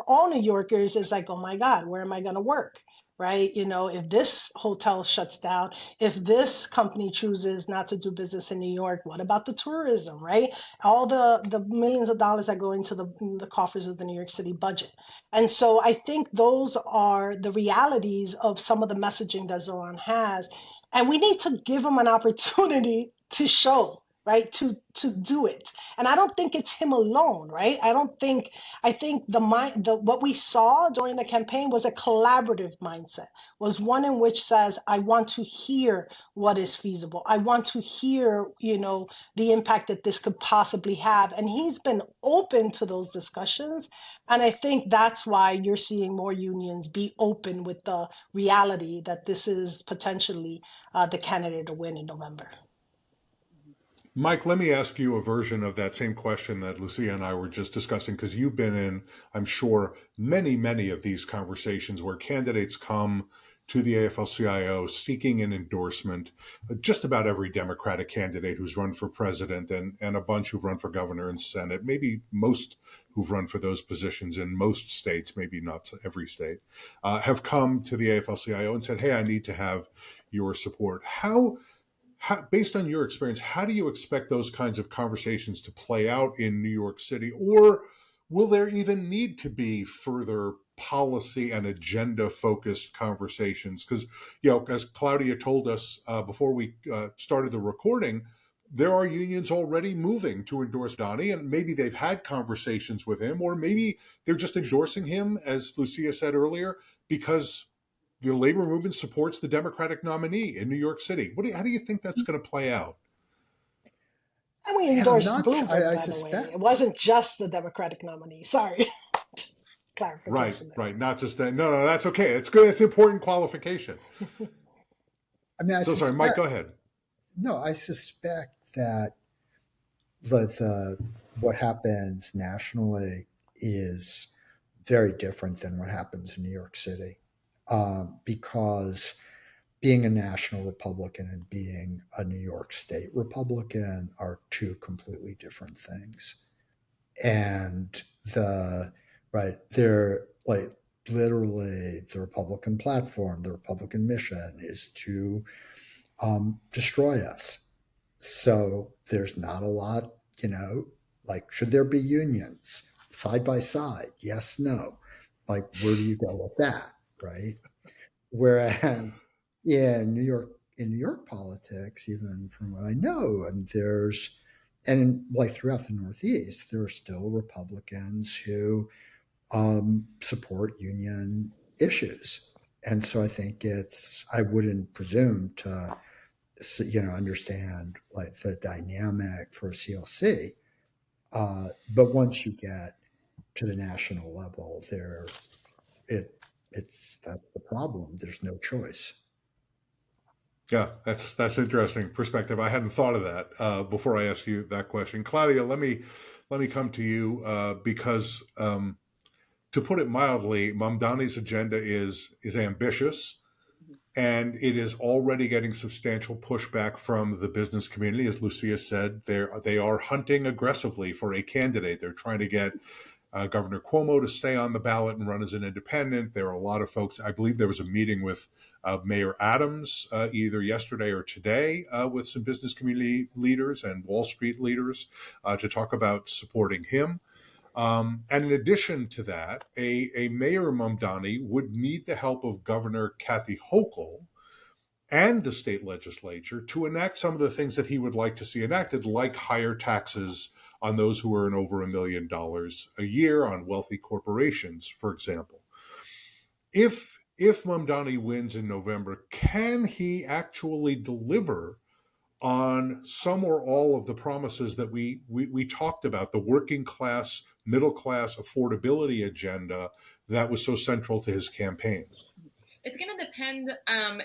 all New Yorkers is like, oh my God, where am I going to work? Right? If this hotel shuts down, if this company chooses not to do business in New York, what about the tourism, right? All the millions of dollars that go into the coffers of the New York City budget. And so I think those are the realities of some of the messaging that Zohran has. And we need to give him an opportunity to show, right? To do it. And I don't think it's him alone, right? I think what we saw during the campaign was a collaborative mindset, was one in which says, I want to hear what is feasible. I want to hear, the impact that this could possibly have. And he's been open to those discussions. And I think that's why you're seeing more unions be open with the reality that this is potentially the candidate to win in November. Mike, let me ask you a version of that same question that Lucia and I were just discussing, because you've been in, I'm sure, many, many of these conversations where candidates come to the AFL-CIO seeking an endorsement. Just about every Democratic candidate who's run for president and a bunch who've run for governor and Senate, maybe most who've run for those positions in most states, maybe not every state, have come to the AFL-CIO and said, hey, I need to have your support. How, based on your experience, how do you expect those kinds of conversations to play out in New York City? Or will there even need to be further policy and agenda-focused conversations? Because, as Claudia told us before we started the recording, there are unions already moving to endorse Donnie, and maybe they've had conversations with him, or maybe they're just endorsing him, as Lucia said earlier, because the labor movement supports the Democratic nominee in New York City. How do you think that's going to play out? we endorsed Bloomberg, by the way. It wasn't just the Democratic nominee. Sorry. Just clarification there. Right. Not just that. No, that's okay. It's good. It's important qualification. I mean, sorry, Mike, go ahead. No, I suspect that what happens nationally is very different than what happens in New York City, because being a national Republican and being a New York State Republican are two completely different things. And they're like literally the Republican platform, the Republican mission is to destroy us. So there's not a lot, like, should there be unions side by side? Yes, no. Like, where do you go with that, right? Whereas in New York politics, even from what I know, and like throughout the Northeast, there are still Republicans who support union issues. And so I think I wouldn't presume to, understand like the dynamic for CLC. But once you get to the national level, that's the problem. There's no choice. Yeah, that's interesting perspective. I hadn't thought of that before I asked you that question. Claudia, let me come to you because, to put it mildly, Mamdani's agenda is ambitious, and it is already getting substantial pushback from the business community. As Lucia said, they are hunting aggressively for a candidate. They're trying to get Governor Cuomo to stay on the ballot and run as an independent. There are a lot of folks. I believe there was a meeting with Mayor Adams either yesterday or today with some business community leaders and Wall Street leaders to talk about supporting him. And in addition to that, a Mayor Mamdani would need the help of Governor Kathy Hochul and the state legislature to enact some of the things that he would like to see enacted, like higher taxes on those who earn over $1 million a year, on wealthy corporations, for example. If Mamdani wins in November, can he actually deliver on some or all of the promises that we talked about, the working class, middle class affordability agenda that was so central to his campaign? It's going to depend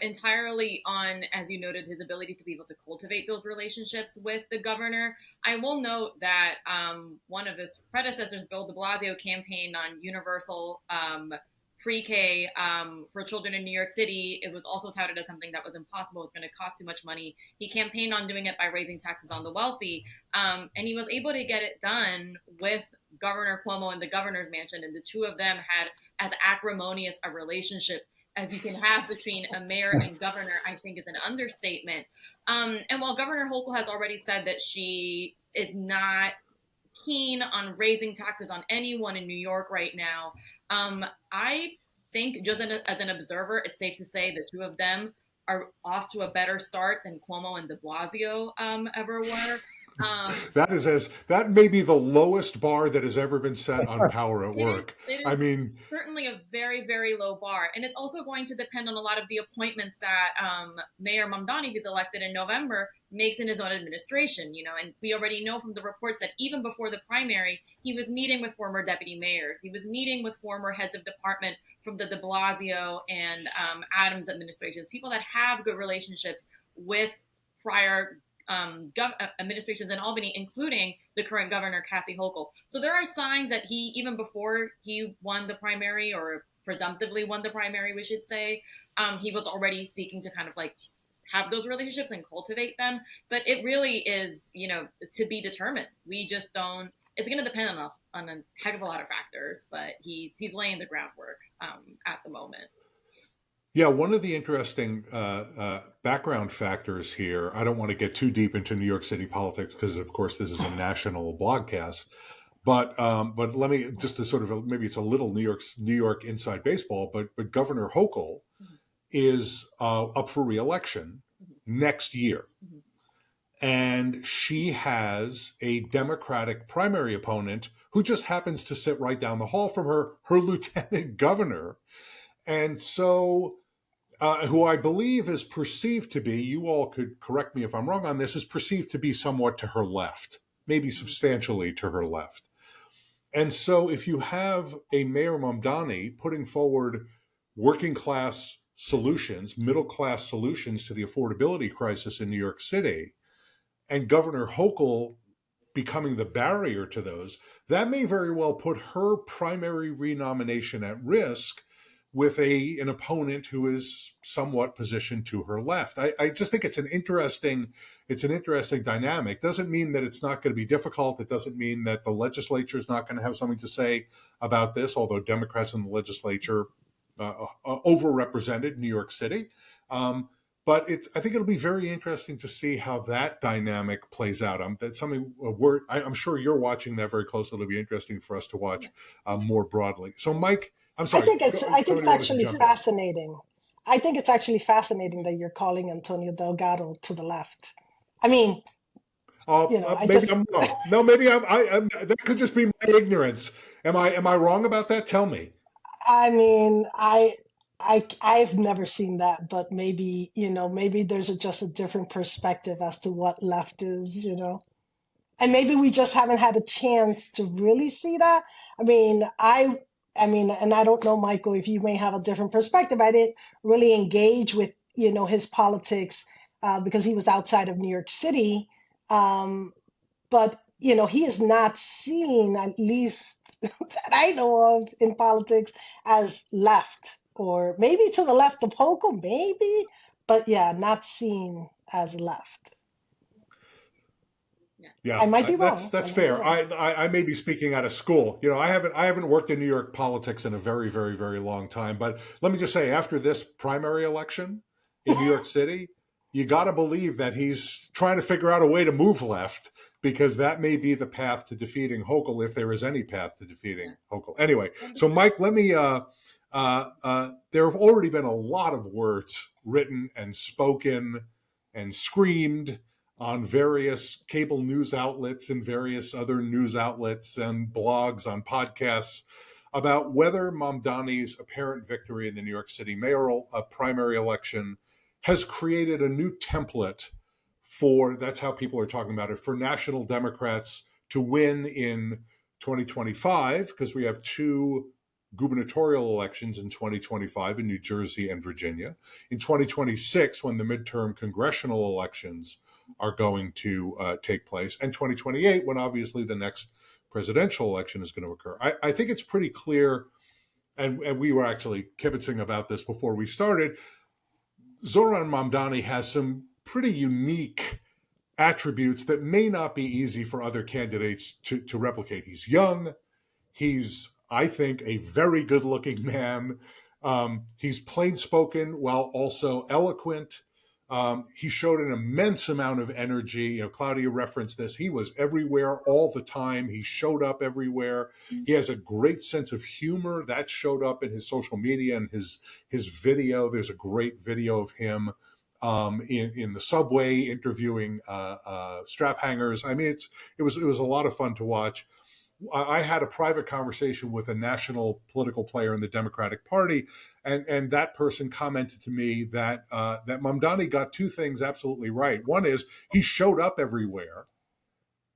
entirely on, as you noted, his ability to be able to cultivate those relationships with the governor. I will note that one of his predecessors, Bill de Blasio, campaigned on universal pre-K for children in New York City. It was also touted as something that was impossible. It was going to cost too much money. He campaigned on doing it by raising taxes on the wealthy. And he was able to get it done with Governor Cuomo and the governor's mansion. And the two of them had as acrimonious a relationship as you can have between a mayor and governor, I think is an understatement. And while Governor Hochul has already said that she is not keen on raising taxes on anyone in New York right now, I think just as an observer, it's safe to say the two of them are off to a better start than Cuomo and de Blasio ever were. That may be the lowest bar that has ever been set on Power at Work. I mean, certainly a very, very low bar. And it's also going to depend on a lot of the appointments that Mayor Mamdani, who's elected in November, makes in his own administration, and we already know from the reports that even before the primary, he was meeting with former deputy mayors. He was meeting with former heads of department from the de Blasio and Adams administrations, people that have good relationships with prior administrations in Albany, including the current governor, Kathy Hochul. So there are signs that he, even before he won the primary, or presumptively won the primary, we should say, he was already seeking to kind of like have those relationships and cultivate them. But it really is, to be determined. We just don't. It's going to depend on a heck of a lot of factors, but he's laying the groundwork at the moment. Yeah, one of the interesting background factors here, I don't want to get too deep into New York City politics because, of course, this is a national blogcast. But let me just to sort of, maybe it's a little New York inside baseball, but Governor Hochul is up for re-election next year. And she has a Democratic primary opponent who just happens to sit right down the hall from her lieutenant governor. And so who I believe is perceived to be, you all could correct me if I'm wrong on this, is perceived to be somewhat to her left maybe substantially to her left. And so if you have a Mayor Mamdani putting forward working class solutions, middle class solutions to the affordability crisis in New York City, and Governor Hochul becoming the barrier to those, that may very well put her primary renomination at risk with an opponent who is somewhat positioned to her left. I just think it's an interesting dynamic. Doesn't mean that it's not going to be difficult. It doesn't mean that the legislature is not going to have something to say about this, although Democrats in the legislature are overrepresented in New York City. But I think it'll be very interesting to see how that dynamic plays out. That's something I'm sure you're watching that very closely. It'll be interesting for us to watch more broadly. So, Mike, I'm sorry. I think it's actually fascinating. I think it's actually fascinating that you're calling Antonio Delgado to the left. I mean, maybe I'm wrong. No, maybe that could just be my ignorance. Am I wrong about that? Tell me. I mean, I've never seen that, but maybe there's just a different perspective as to what left is, and maybe we just haven't had a chance to really see that. I mean, and I don't know, Michael, if you may have a different perspective. I didn't really engage with, his politics because he was outside of New York City. But, he is not seen, at least that I know of in politics, as left, or maybe to the left of Hochul, maybe, but yeah, not seen as left. Yeah, I might be wrong. That's fair. I may be speaking out of school. I haven't worked in New York politics in a very, very, very long time. But let me just say, after this primary election in New York City, you got to believe that he's trying to figure out a way to move left, because that may be the path to defeating Hochul, if there is any path to defeating Hochul. Anyway, so Mike, let me. There have already been a lot of words written and spoken and screamed on various cable news outlets and various other news outlets and blogs, on podcasts, about whether Mamdani's apparent victory in the New York City mayoral primary election has created a new template that's how people are talking about it, for national Democrats to win in 2025, because we have two gubernatorial elections in 2025 in New Jersey and Virginia. In 2026, when the midterm congressional elections are going to take place, and 2028, when obviously the next presidential election is going to occur. I think it's pretty clear, and we were actually kibitzing about this before we started, Zohran Mamdani has some pretty unique attributes that may not be easy for other candidates to replicate. He's young. He's, I think, a very good-looking man. He's plain-spoken while also eloquent. He showed an immense amount of energy. Claudia referenced this. He was everywhere all the time. He showed up everywhere. He has a great sense of humor that showed up in his social media and his video. There's a great video of him in the subway interviewing strap hangers. I mean, it was a lot of fun to watch. I had a private conversation with a national political player in the Democratic Party, and that person commented to me that that Mamdani got two things absolutely right. One is he showed up everywhere,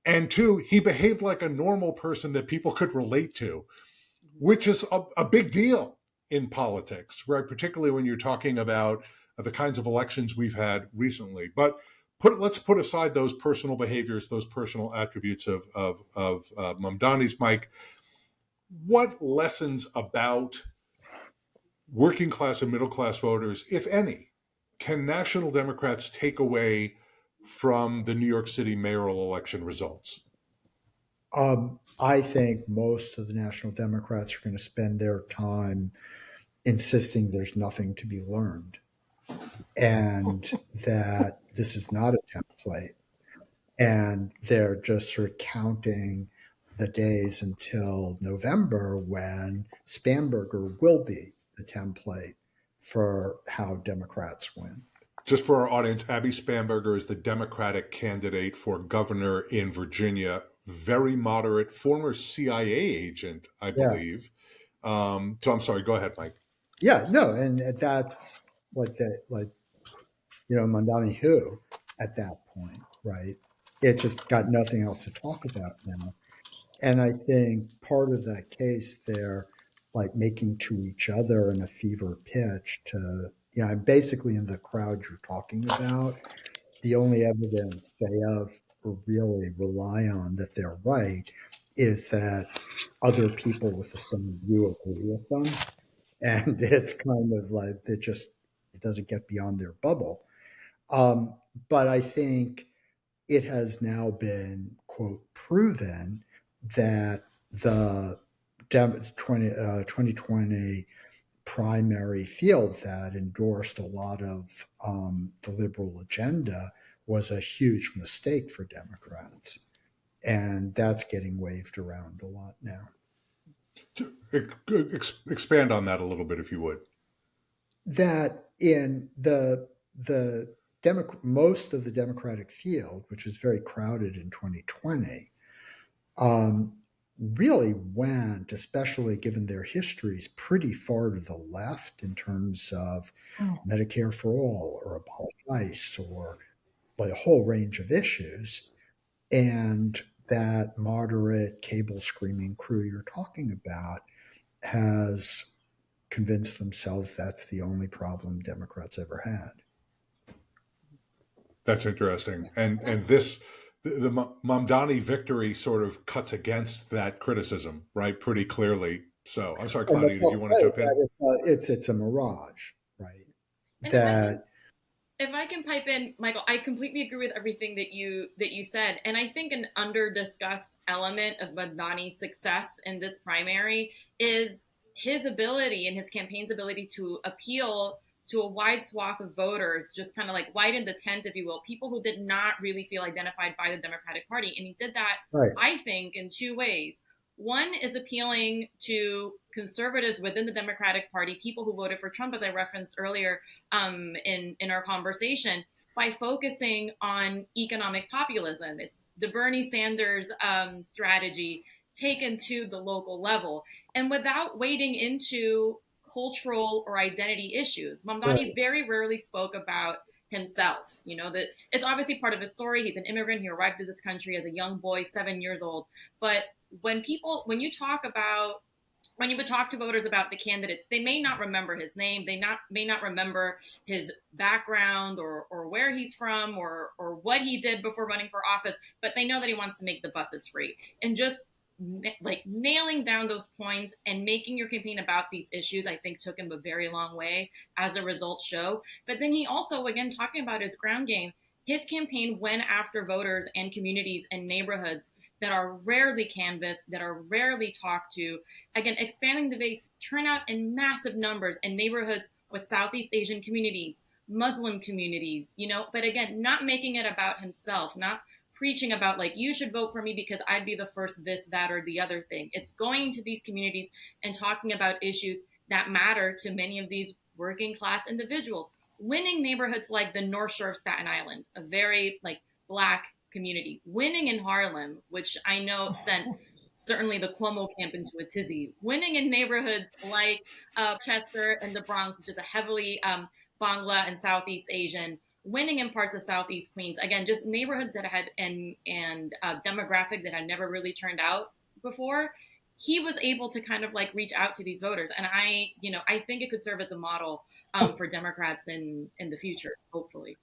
and two, he behaved like a normal person that people could relate to, which is a big deal in politics, right? Particularly when you're talking about the kinds of elections we've had recently. But let's put aside those personal behaviors, those personal attributes of Mamdani's. Mike, what lessons about working class and middle class voters, if any, can national Democrats take away from the New York City mayoral election results? I think most of the national Democrats are going to spend their time insisting there's nothing to be learned, and that this is not a template, and they're just sort of counting the days until November, when Spamberger will be the template for how Democrats win. Just for our audience, Abby Spamberger is the Democratic candidate for governor in Virginia. Very moderate, former CIA agent, I believe. Yeah. So I'm sorry, go ahead, Mike. Yeah, no, and that's Mamdani who at that point, right? It's just got nothing else to talk about now. And I think part of that case, they're like making to each other in a fever pitch to, basically in the crowd you're talking about, the only evidence they have or really rely on that they're right is that other people with the same view agree with them. And it's kind of like it doesn't get beyond their bubble. Um, but I think it has now been, quote, proven that the 2020 primary field that endorsed a lot of the liberal agenda was a huge mistake for Democrats. And that's getting waved around a lot now. Expand on that a little bit, if you would. That in the most of the Democratic field, which was very crowded in 2020, really went, especially given their histories, pretty far to the left in terms of Medicare for all or abolish ICE or a whole range of issues. And that moderate cable screaming crew you're talking about has convinced themselves that's the only problem Democrats ever had. That's interesting. And the Mamdani victory sort of cuts against that criticism, right? Pretty clearly. So I'm sorry, Claudia, did you want to jump in? It's a mirage, right? And if I can pipe in, Michael, I completely agree with everything that you said. And I think an under-discussed element of Mamdani's success in this primary is his ability and his campaign's ability to appeal to a wide swath of voters, just kind of like widen the tent, if you will, people who did not really feel identified by the Democratic Party. And he did that, right, I think, in two ways. One is appealing to conservatives within the Democratic Party, people who voted for Trump, as I referenced earlier in our conversation, by focusing on economic populism. It's the Bernie Sanders strategy taken to the local level, and without wading into cultural or identity issues. Mamdani very rarely spoke about himself. That it's obviously part of his story. He's an immigrant. He arrived to this country as a young boy, 7 years old. But when you would talk to voters about the candidates, they may not remember his name. They may not remember his background or where he's from or what he did before running for office, but they know that he wants to make the buses free. And just like nailing down those points and making your campaign about these issues, I think took him a very long way, as the results show. But then he also, again, talking about his ground game, his campaign went after voters and communities and neighborhoods that are rarely canvassed, that are rarely talked to. Again, expanding the base, turnout in massive numbers in neighborhoods with Southeast Asian communities, Muslim communities, but again, not making it about himself, not preaching about like, you should vote for me because I'd be the first this, that, or the other thing. It's going to these communities and talking about issues that matter to many of these working class individuals. Winning neighborhoods like the North Shore of Staten Island, a very Black community. Winning in Harlem, which I know sent certainly the Cuomo camp into a tizzy. Winning in neighborhoods like Chester and the Bronx, which is a heavily Bangla and Southeast Asian. Winning in parts of Southeast Queens, again, just neighborhoods that had and demographic that had never really turned out before. He was able to kind of reach out to these voters, and I think it could serve as a model for Democrats in the future, hopefully.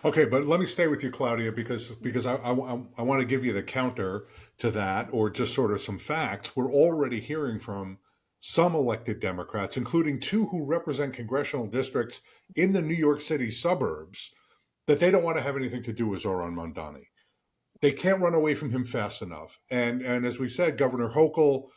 Okay, but let me stay with you, Claudia, because I want to give you the counter to that, or just sort of some facts. We're already hearing from some elected Democrats, including two who represent congressional districts in the New York City suburbs, that they don't want to have anything to do with Zohran Mamdani. They can't run away from him fast enough. And as we said, Governor Hochul,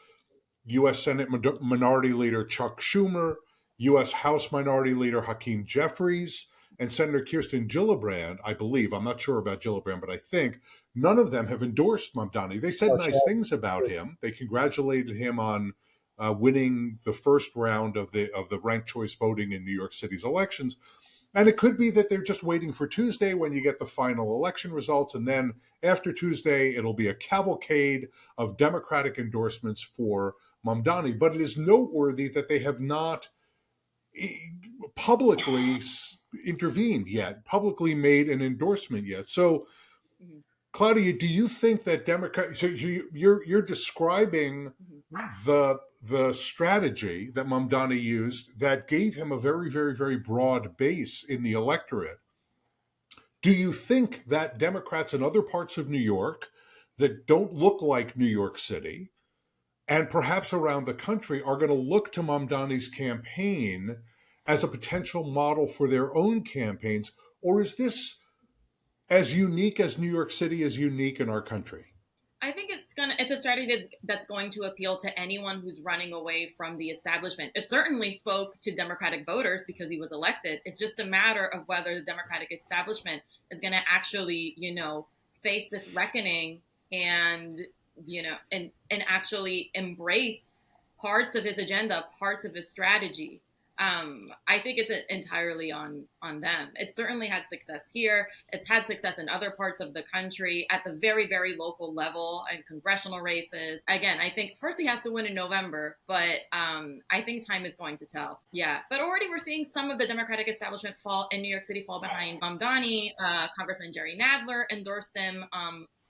U.S. Senate Minority Leader Chuck Schumer, U.S. House Minority Leader Hakeem Jeffries, and Senator Kirsten Gillibrand, I believe, I'm not sure about Gillibrand, but I think none of them have endorsed Mamdani. They said nice things about him. They congratulated him on winning the first round of the ranked choice voting in New York City's elections. And it could be that they're just waiting for Tuesday when you get the final election results. And then after Tuesday, it'll be a cavalcade of Democratic endorsements for Mamdani. But it is noteworthy that they have not publicly intervened yet, publicly made an endorsement yet. So Claudia, do you think that Democrats? So you're describing the strategy that Mamdani used that gave him a very, very, very broad base in the electorate. Do you think that Democrats in other parts of New York that don't look like New York City, and perhaps around the country, are going to look to Mamdani's campaign as a potential model for their own campaigns? Or is this as unique as New York City is unique in our country? I think it's a strategy that's going to appeal to anyone who's running away from the establishment. It certainly spoke to Democratic voters because he was elected. It's just a matter of whether the Democratic establishment is going to actually, face this reckoning and actually embrace parts of his agenda, parts of his strategy. I think it's entirely on them. It certainly had success here. It's had success in other parts of the country at the very, very local level and congressional races. Again, I think first he has to win in November, but I think time is going to tell. Yeah. But already we're seeing some of the Democratic establishment in New York City fall behind Mamdani. Congressman Jerry Nadler endorsed him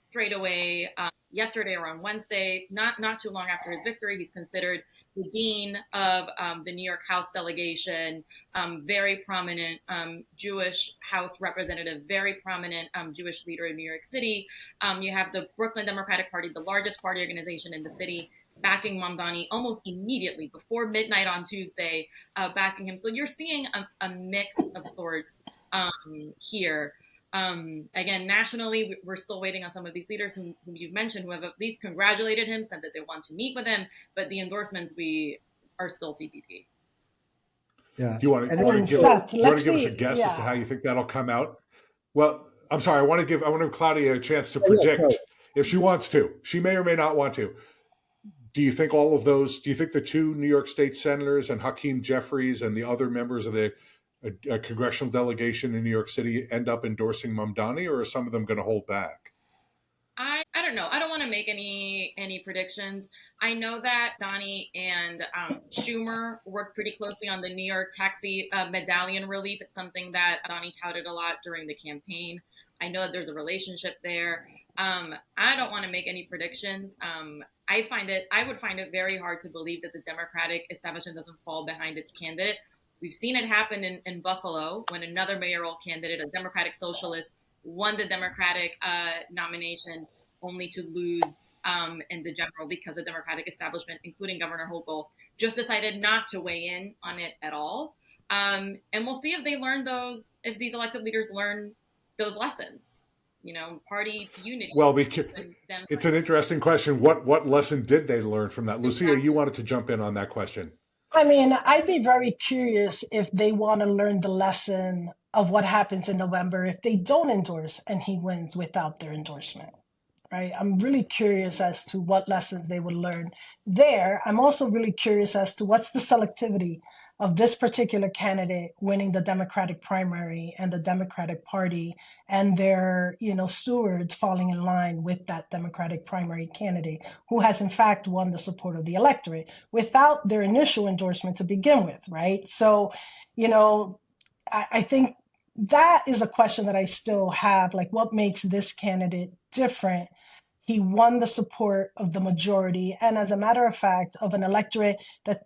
straight away yesterday or on Wednesday, not too long after his victory. He's considered the dean of the New York House delegation, very prominent Jewish House representative, very prominent Jewish leader in New York City. You have the Brooklyn Democratic Party, the largest party organization in the city, backing Mamdani almost immediately before midnight on Tuesday, backing him. So you're seeing a mix of sorts here. Again, nationally, we're still waiting on some of these leaders whom you've mentioned, who have at least congratulated him, said that they want to meet with him, but the endorsements are still TBD. Yeah. Do you want to give us a guess as to how you think that'll come out? Well, I'm sorry. I want to give Claudia a chance to predict if she wants to. She may or may not want to. Do you think the two New York State senators and Hakeem Jeffries and the other members of the a congressional delegation in New York City end up endorsing Mamdani, or are some of them going to hold back? I don't know. I don't want to make any predictions. I know that Donnie and Schumer worked pretty closely on the New York taxi medallion relief. It's something that Donnie touted a lot during the campaign. I know that there's a relationship there. I don't want to make any predictions. I would find it very hard to believe that the Democratic establishment doesn't fall behind its candidate. We've seen it happen in Buffalo when another mayoral candidate, a Democratic socialist, won the Democratic nomination only to lose in the general because the Democratic establishment, including Governor Hochul, just decided not to weigh in on it at all. And we'll see if these elected leaders learn those lessons, party unity. Well, it's an interesting question. What lesson did they learn from that? Lucia, exactly. You wanted to jump in on that question. I mean, I'd be very curious if they want to learn the lesson of what happens in November if they don't endorse and he wins without their endorsement, right? I'm really curious as to what lessons they would learn there. I'm also really curious as to what's the selectivity of this particular candidate winning the Democratic primary and the Democratic Party and their, stewards falling in line with that Democratic primary candidate who has in fact won the support of the electorate without their initial endorsement to begin with, right? So, I think that is a question that I still have, like what makes this candidate different? He won the support of the majority, and as a matter of fact, of an electorate that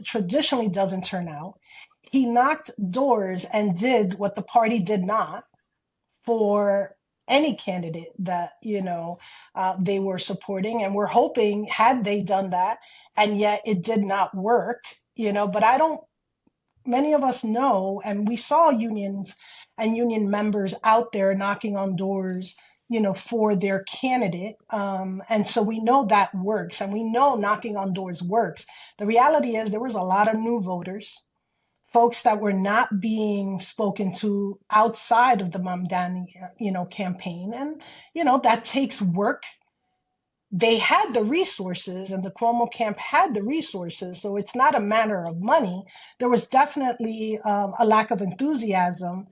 traditionally doesn't turn out. He knocked doors and did what the party did not for any candidate that, they were supporting. And we're hoping, had they done that, and yet it did not work, but many of us know, and we saw unions and union members out there knocking on doors for their candidate. And so we know that works, and we know knocking on doors works. The reality is there was a lot of new voters, folks that were not being spoken to outside of the Mamdani, campaign. And, that takes work. They had the resources, and the Cuomo camp had the resources, so it's not a matter of money. There was definitely a lack of enthusiasm,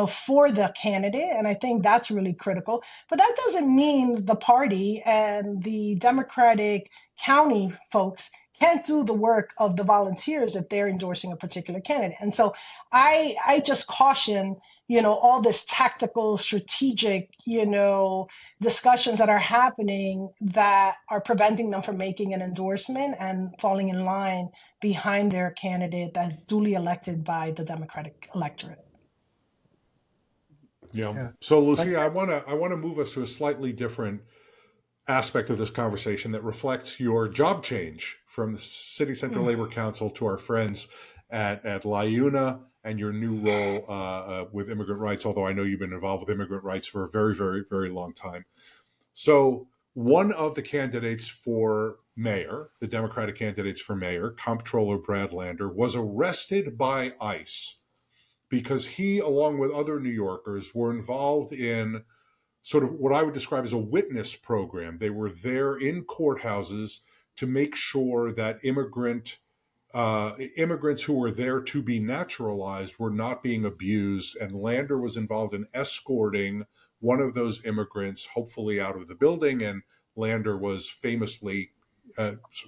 for the candidate, and I think that's really critical. But that doesn't mean the party and the Democratic county folks can't do the work of the volunteers if they're endorsing a particular candidate. And so I just caution, all this tactical, strategic, discussions that are happening that are preventing them from making an endorsement and falling in line behind their candidate that's duly elected by the Democratic electorate. Yeah. So Lucia, I want to move us to a slightly different aspect of this conversation that reflects your job change from the City Central Labor Council to our friends at LiUNA and your new role with immigrant rights, although I know you've been involved with immigrant rights for a very, very, very long time. So one of the candidates for mayor, the Democratic candidates for mayor, Comptroller Brad Lander, was arrested by ICE because he, along with other New Yorkers, were involved in sort of what I would describe as a witness program. They were there in courthouses to make sure that immigrants who were there to be naturalized were not being abused. And Lander was involved in escorting one of those immigrants, hopefully out of the building. And Lander was famously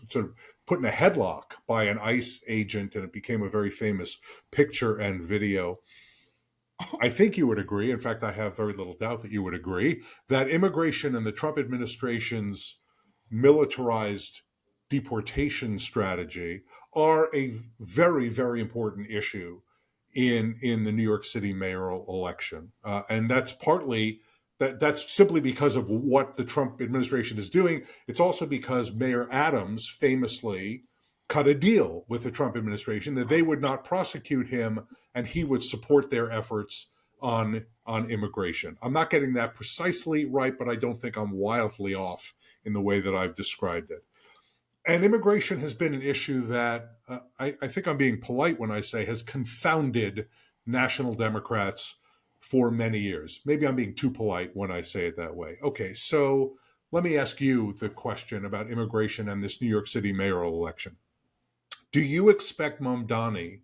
sort of put in a headlock by an ICE agent, and it became a very famous picture and video. I think you would agree, in fact, I have very little doubt that you would agree, that immigration and the Trump administration's militarized deportation strategy are a very, very important issue in the New York City mayoral election. And that's partly, that's simply because of what the Trump administration is doing. It's also because Mayor Adams famously cut a deal with the Trump administration that they would not prosecute him and he would support their efforts on immigration. I'm not getting that precisely right, but I don't think I'm wildly off in the way that I've described it. And immigration has been an issue that I think I'm being polite when I say has confounded national Democrats for many years. Maybe I'm being too polite when I say it that way. Okay, so let me ask you the question about immigration and this New York City mayoral election. Do you expect Mamdani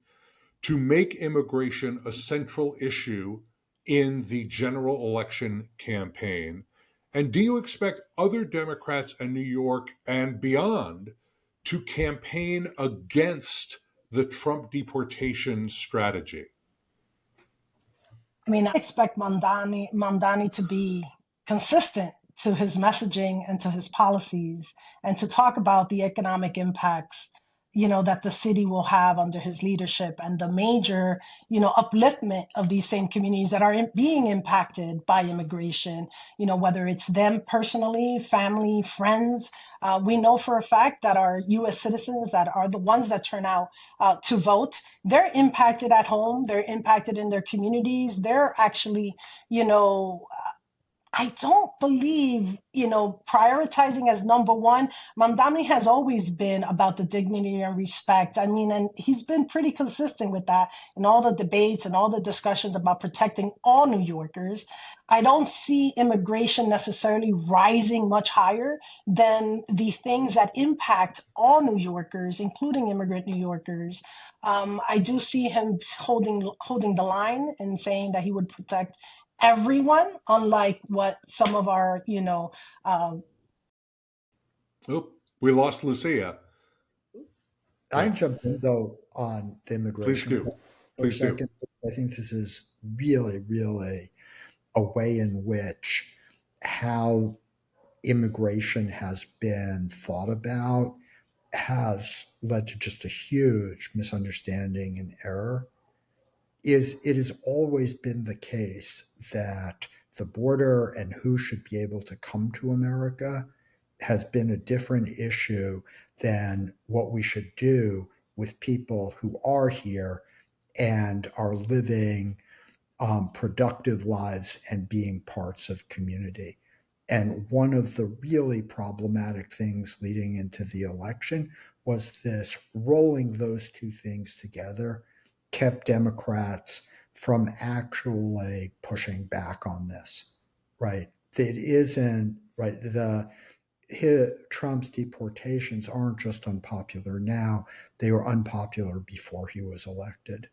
to make immigration a central issue in the general election campaign? And do you expect other Democrats in New York and beyond to campaign against the Trump deportation strategy? I mean, I expect Mamdani to be consistent to his messaging and to his policies and to talk about the economic impacts, that the city will have under his leadership and the major, upliftment of these same communities that are being impacted by immigration, whether it's them personally, family, friends. We know for a fact that our U.S. citizens that are the ones that turn out to vote, they're impacted at home, they're impacted in their communities, they're actually, I don't believe, prioritizing as number one. Mamdani has always been about the dignity and respect. I mean, and he's been pretty consistent with that in all the debates and all the discussions about protecting all New Yorkers. I don't see immigration necessarily rising much higher than the things that impact all New Yorkers, including immigrant New Yorkers. I do see him holding the line and saying that he would protect everyone, unlike what some of our, we lost Lucia. I jump in though on the immigration. Please do. I think this is really, really a way in which how immigration has been thought about has led to just a huge misunderstanding and error. It has always been the case that the border and who should be able to come to America has been a different issue than what we should do with people who are here and are living productive lives and being parts of community. And one of the really problematic things leading into the election was this rolling those two things together kept Democrats from actually pushing back on this, right? It isn't, right? Trump's deportations aren't just unpopular now, they were unpopular before he was elected.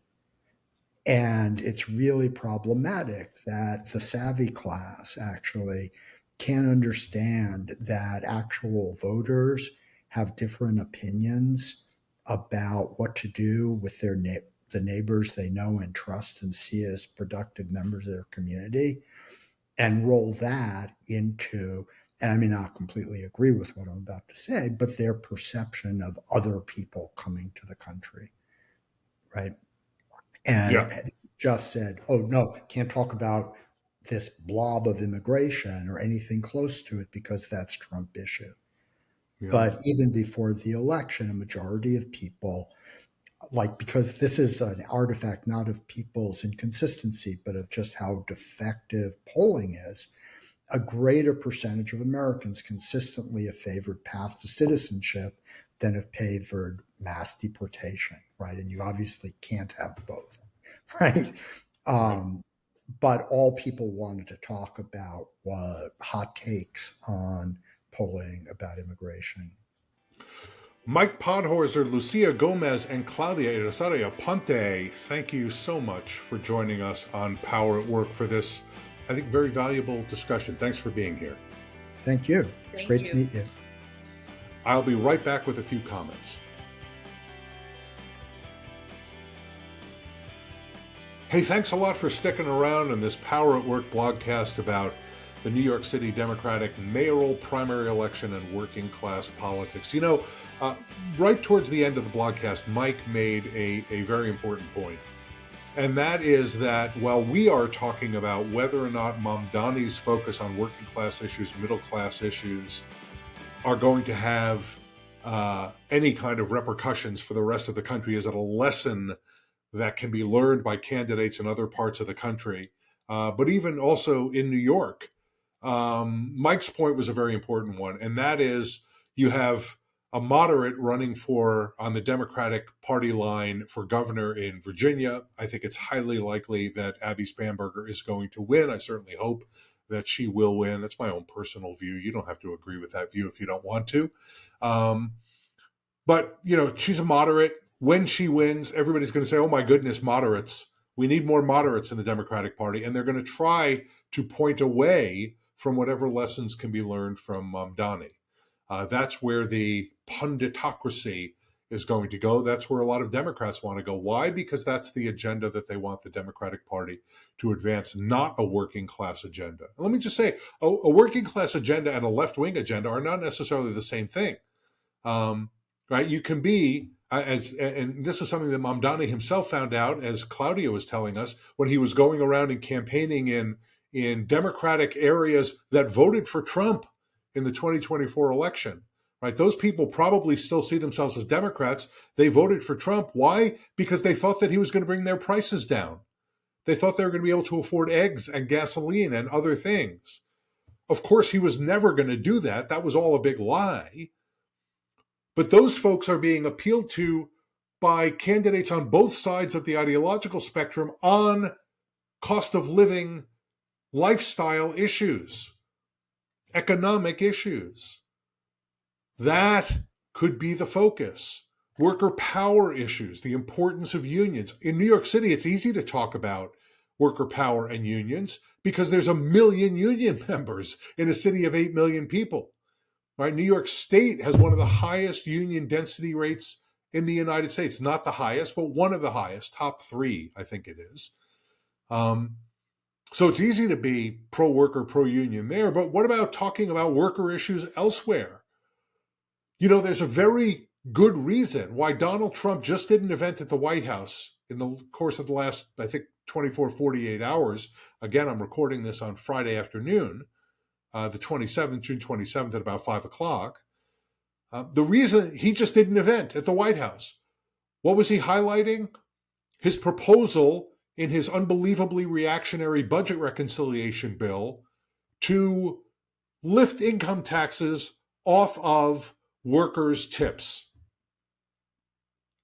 And it's really problematic that the savvy class actually can't understand that actual voters have different opinions about what to do with the neighbors they know and trust and see as productive members of their community, and roll that into, and I may not completely agree with what I'm about to say, but their perception of other people coming to the country, right? And just said, oh, no, can't talk about this blob of immigration or anything close to it because that's Trump issue. Yeah. But even before the election, a majority of people, because this is an artifact not of people's inconsistency, but of just how defective polling is, a greater percentage of Americans consistently have favored path to citizenship than have favored mass deportation, right? And you obviously can't have both, right? But all people wanted to talk about was hot takes on polling about immigration. Mike Podhorzer, Lucia Gomez, and Claudia Irizarry Aponte, thank you so much for joining us on Power at Work for this, I think, very valuable discussion. Thanks for being here. Thank you. It's great to meet you. I'll be right back with a few comments. Hey, thanks a lot for sticking around in this Power at Work blogcast about the New York City Democratic mayoral primary election and working class politics. You know, right towards the end of the blogcast, Mike made a very important point. And that is that while we are talking about whether or not Mamdani's focus on working class issues, middle class issues, are going to have any kind of repercussions for the rest of the country, is it a lesson that can be learned by candidates in other parts of the country, but even also in New York. Mike's point was a very important one, and that is you have a moderate running on the Democratic Party line for governor in Virginia. I think it's highly likely that Abby Spanberger is going to win. I certainly hope that she will win. That's my own personal view. You don't have to agree with that view if you don't want to. But, you know, she's a moderate. When she wins, everybody's going to say, oh my goodness, moderates. We need more moderates in the Democratic Party. And they're going to try to point away from whatever lessons can be learned from Mamdani. That's where the punditocracy is going to go. That's where a lot of Democrats want to go. Why? Because that's the agenda that they want the Democratic Party to advance, not a working class agenda. Let me just say, a working class agenda and a left-wing agenda are not necessarily the same thing. Right? You can be, and this is something that Mamdani himself found out, as Claudia was telling us, when he was going around and campaigning in Democratic areas that voted for Trump in the 2024 election. Right? Those people probably still see themselves as Democrats. They voted for Trump. Why? Because they thought that he was going to bring their prices down. They thought they were going to be able to afford eggs and gasoline and other things. Of course, he was never going to do that. That was all a big lie. But those folks are being appealed to by candidates on both sides of the ideological spectrum on cost of living, lifestyle issues, economic issues. That could be the focus. Worker power issues, the importance of unions. In New York City, it's easy to talk about worker power and unions because there's 1 million union members in a city of 8 million people. Right? New York State has one of the highest union density rates in the United States. Not the highest, but one of the highest, top 3, I think it is. So it's easy to be pro-worker, pro-union there. But what about talking about worker issues elsewhere? You know, there's a very good reason why Donald Trump just did an event at the White House in the course of the last, I think, 24, 48 hours. Again, I'm recording this on Friday afternoon, the 27th, June 27th at about 5 o'clock. The reason he just did an event at the White House. What was he highlighting? His proposal in his unbelievably reactionary budget reconciliation bill to lift income taxes off of workers' tips.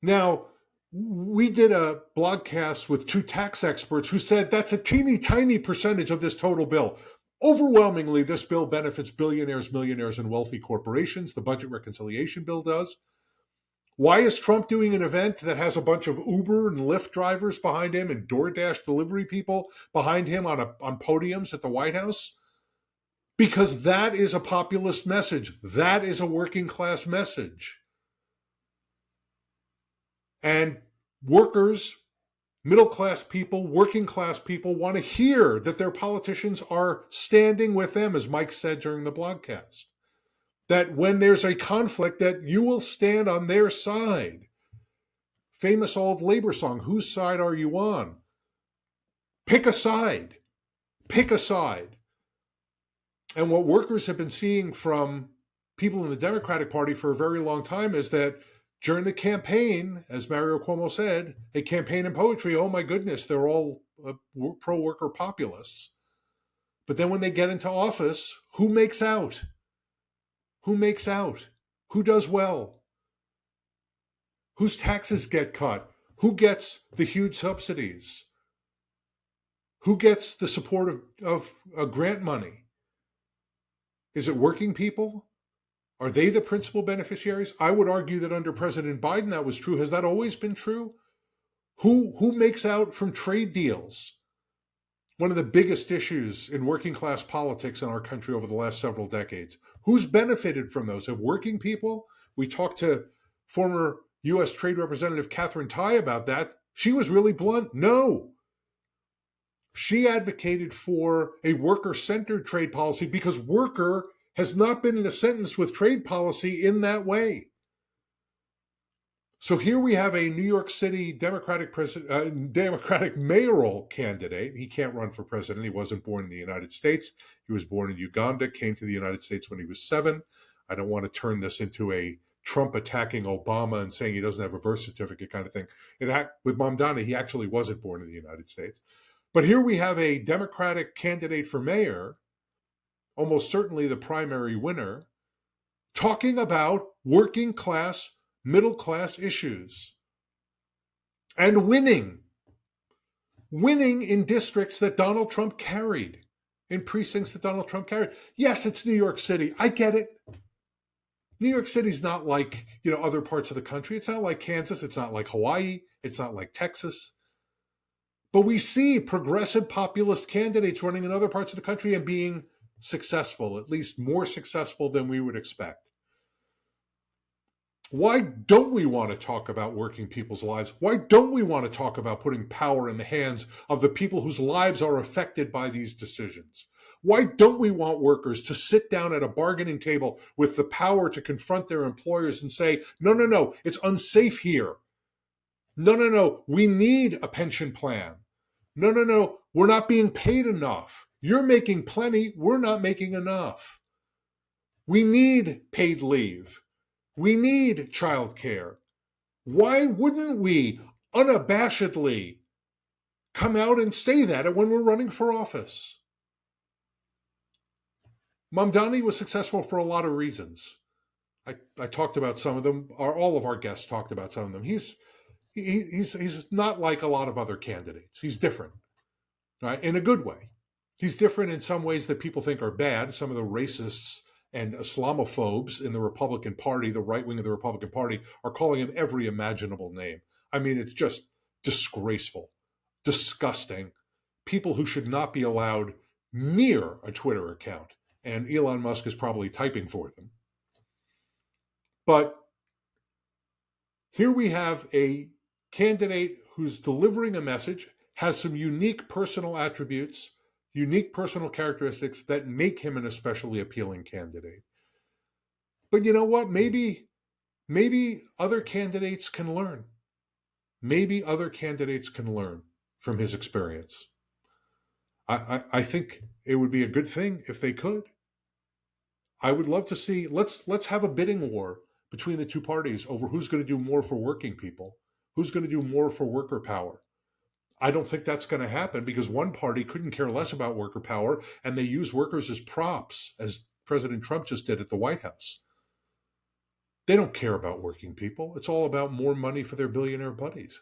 Now, we did a blogcast with 2 tax experts who said that's a teeny tiny percentage of this total bill. Overwhelmingly, this bill benefits billionaires, millionaires, and wealthy corporations. The budget reconciliation bill does. Why is Trump doing an event that has a bunch of Uber and Lyft drivers behind him and DoorDash delivery people behind him on podiums at the White House? because that is a populist message. That is a working class message. And workers, middle class people, working class people want to hear that their politicians are standing with them, as Mike said during the blogcast. That when there's a conflict, that you will stand on their side. Famous old labor song, whose side are you on? Pick a side. Pick a side. And what workers have been seeing from people in the Democratic Party for a very long time is that during the campaign, as Mario Cuomo said, a campaign in poetry, oh my goodness, they're all pro-worker populists. But then when they get into office, who makes out? Who makes out? Who does well? Whose taxes get cut? Who gets the huge subsidies? Who gets the support of grant money? Is it working people? Are they the principal beneficiaries? I would argue that under President Biden that was true. Has that always been true? Who makes out from trade deals? One of the biggest issues in working class politics in our country over the last several decades. Who's benefited from those? Have working people? We talked to former U.S. Trade Representative Catherine Tai about that. She was really blunt. No. She advocated for a worker-centered trade policy because worker has not been in a sentence with trade policy in that way. So here we have a New York City Democratic mayoral candidate. He can't run for president. He wasn't born in the United States. He was born in Uganda, came to the United States when he was 7. I don't want to turn this into a Trump attacking Obama and saying he doesn't have a birth certificate kind of thing. With Mamdani, he actually wasn't born in the United States. But here we have a Democratic candidate for mayor, almost certainly the primary winner, talking about working class, middle class issues and winning in districts that Donald Trump carried, in precincts that Donald Trump carried. Yes, it's New York City. I get it. New York City's not like, other parts of the country. It's not like Kansas. It's not like Hawaii. It's not like Texas. But we see progressive populist candidates running in other parts of the country and being successful, at least more successful than we would expect. Why don't we want to talk about working people's lives? Why don't we want to talk about putting power in the hands of the people whose lives are affected by these decisions? Why don't we want workers to sit down at a bargaining table with the power to confront their employers and say, no, it's unsafe here. No, we need a pension plan. No, we're not being paid enough. You're making plenty, we're not making enough. We need paid leave. We need childcare. Why wouldn't we unabashedly come out and say that when we're running for office? Mamdani was successful for a lot of reasons. I talked about some of them, or all of our guests talked about some of them. He's not like a lot of other candidates. He's different, right? In a good way. He's different in some ways that people think are bad. Some of the racists and Islamophobes in the Republican Party, the right wing of the Republican Party, are calling him every imaginable name. I mean, it's just disgraceful, disgusting. People who should not be allowed near a Twitter account. And Elon Musk is probably typing for them. But here we have a candidate who's delivering a message, has some unique personal attributes, unique personal characteristics that make him an especially appealing candidate. But you know what? Maybe other candidates can learn. Maybe other candidates can learn from his experience. I think it would be a good thing if they could. I would love to see, let's have a bidding war between the two parties over who's going to do more for working people, who's going to do more for worker power. I don't think that's going to happen because one party couldn't care less about worker power and they use workers as props, as President Trump just did at the White House. They don't care about working people. It's all about more money for their billionaire buddies.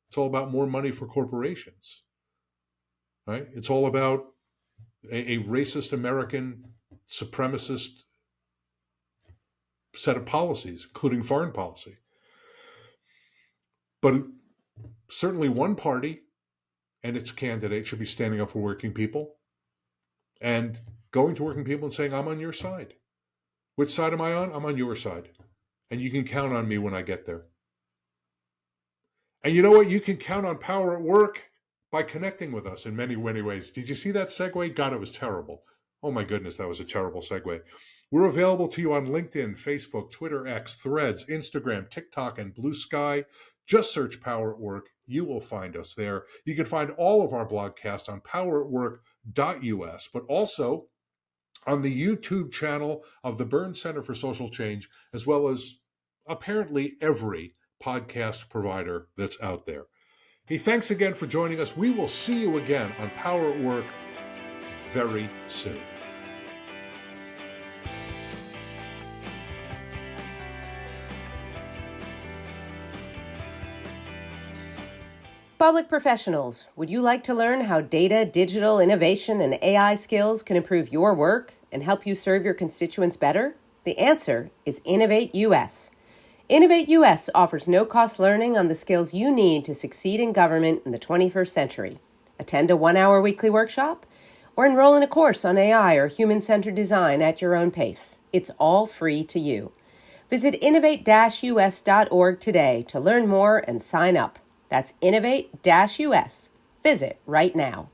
It's all about more money for corporations, right? It's all about a racist American supremacist set of policies, including foreign policy. But certainly one party and its candidate should be standing up for working people. And going to working people and saying, I'm on your side. Which side am I on? I'm on your side. And you can count on me when I get there. And you know what? You can count on Power at Work by connecting with us in many, many ways. Did you see that segue? God, it was terrible. Oh my goodness, that was a terrible segue. We're available to you on LinkedIn, Facebook, Twitter, X, Threads, Instagram, TikTok, and Blue Sky. Just search Power at Work. You will find us there. You can find all of our blogcasts on poweratwork.us, but also on the YouTube channel of the Burns Center for Social Change, as well as apparently every podcast provider that's out there. Hey, thanks again for joining us. We will see you again on Power at Work very soon. Public professionals, would you like to learn how data, digital innovation, and AI skills can improve your work and help you serve your constituents better? The answer is Innovate US. Innovate US offers no-cost learning on the skills you need to succeed in government in the 21st century. Attend a 1-hour weekly workshop or enroll in a course on AI or human-centered design at your own pace. It's all free to you. Visit innovate-us.org today to learn more and sign up. That's Innovate-US. Visit right now.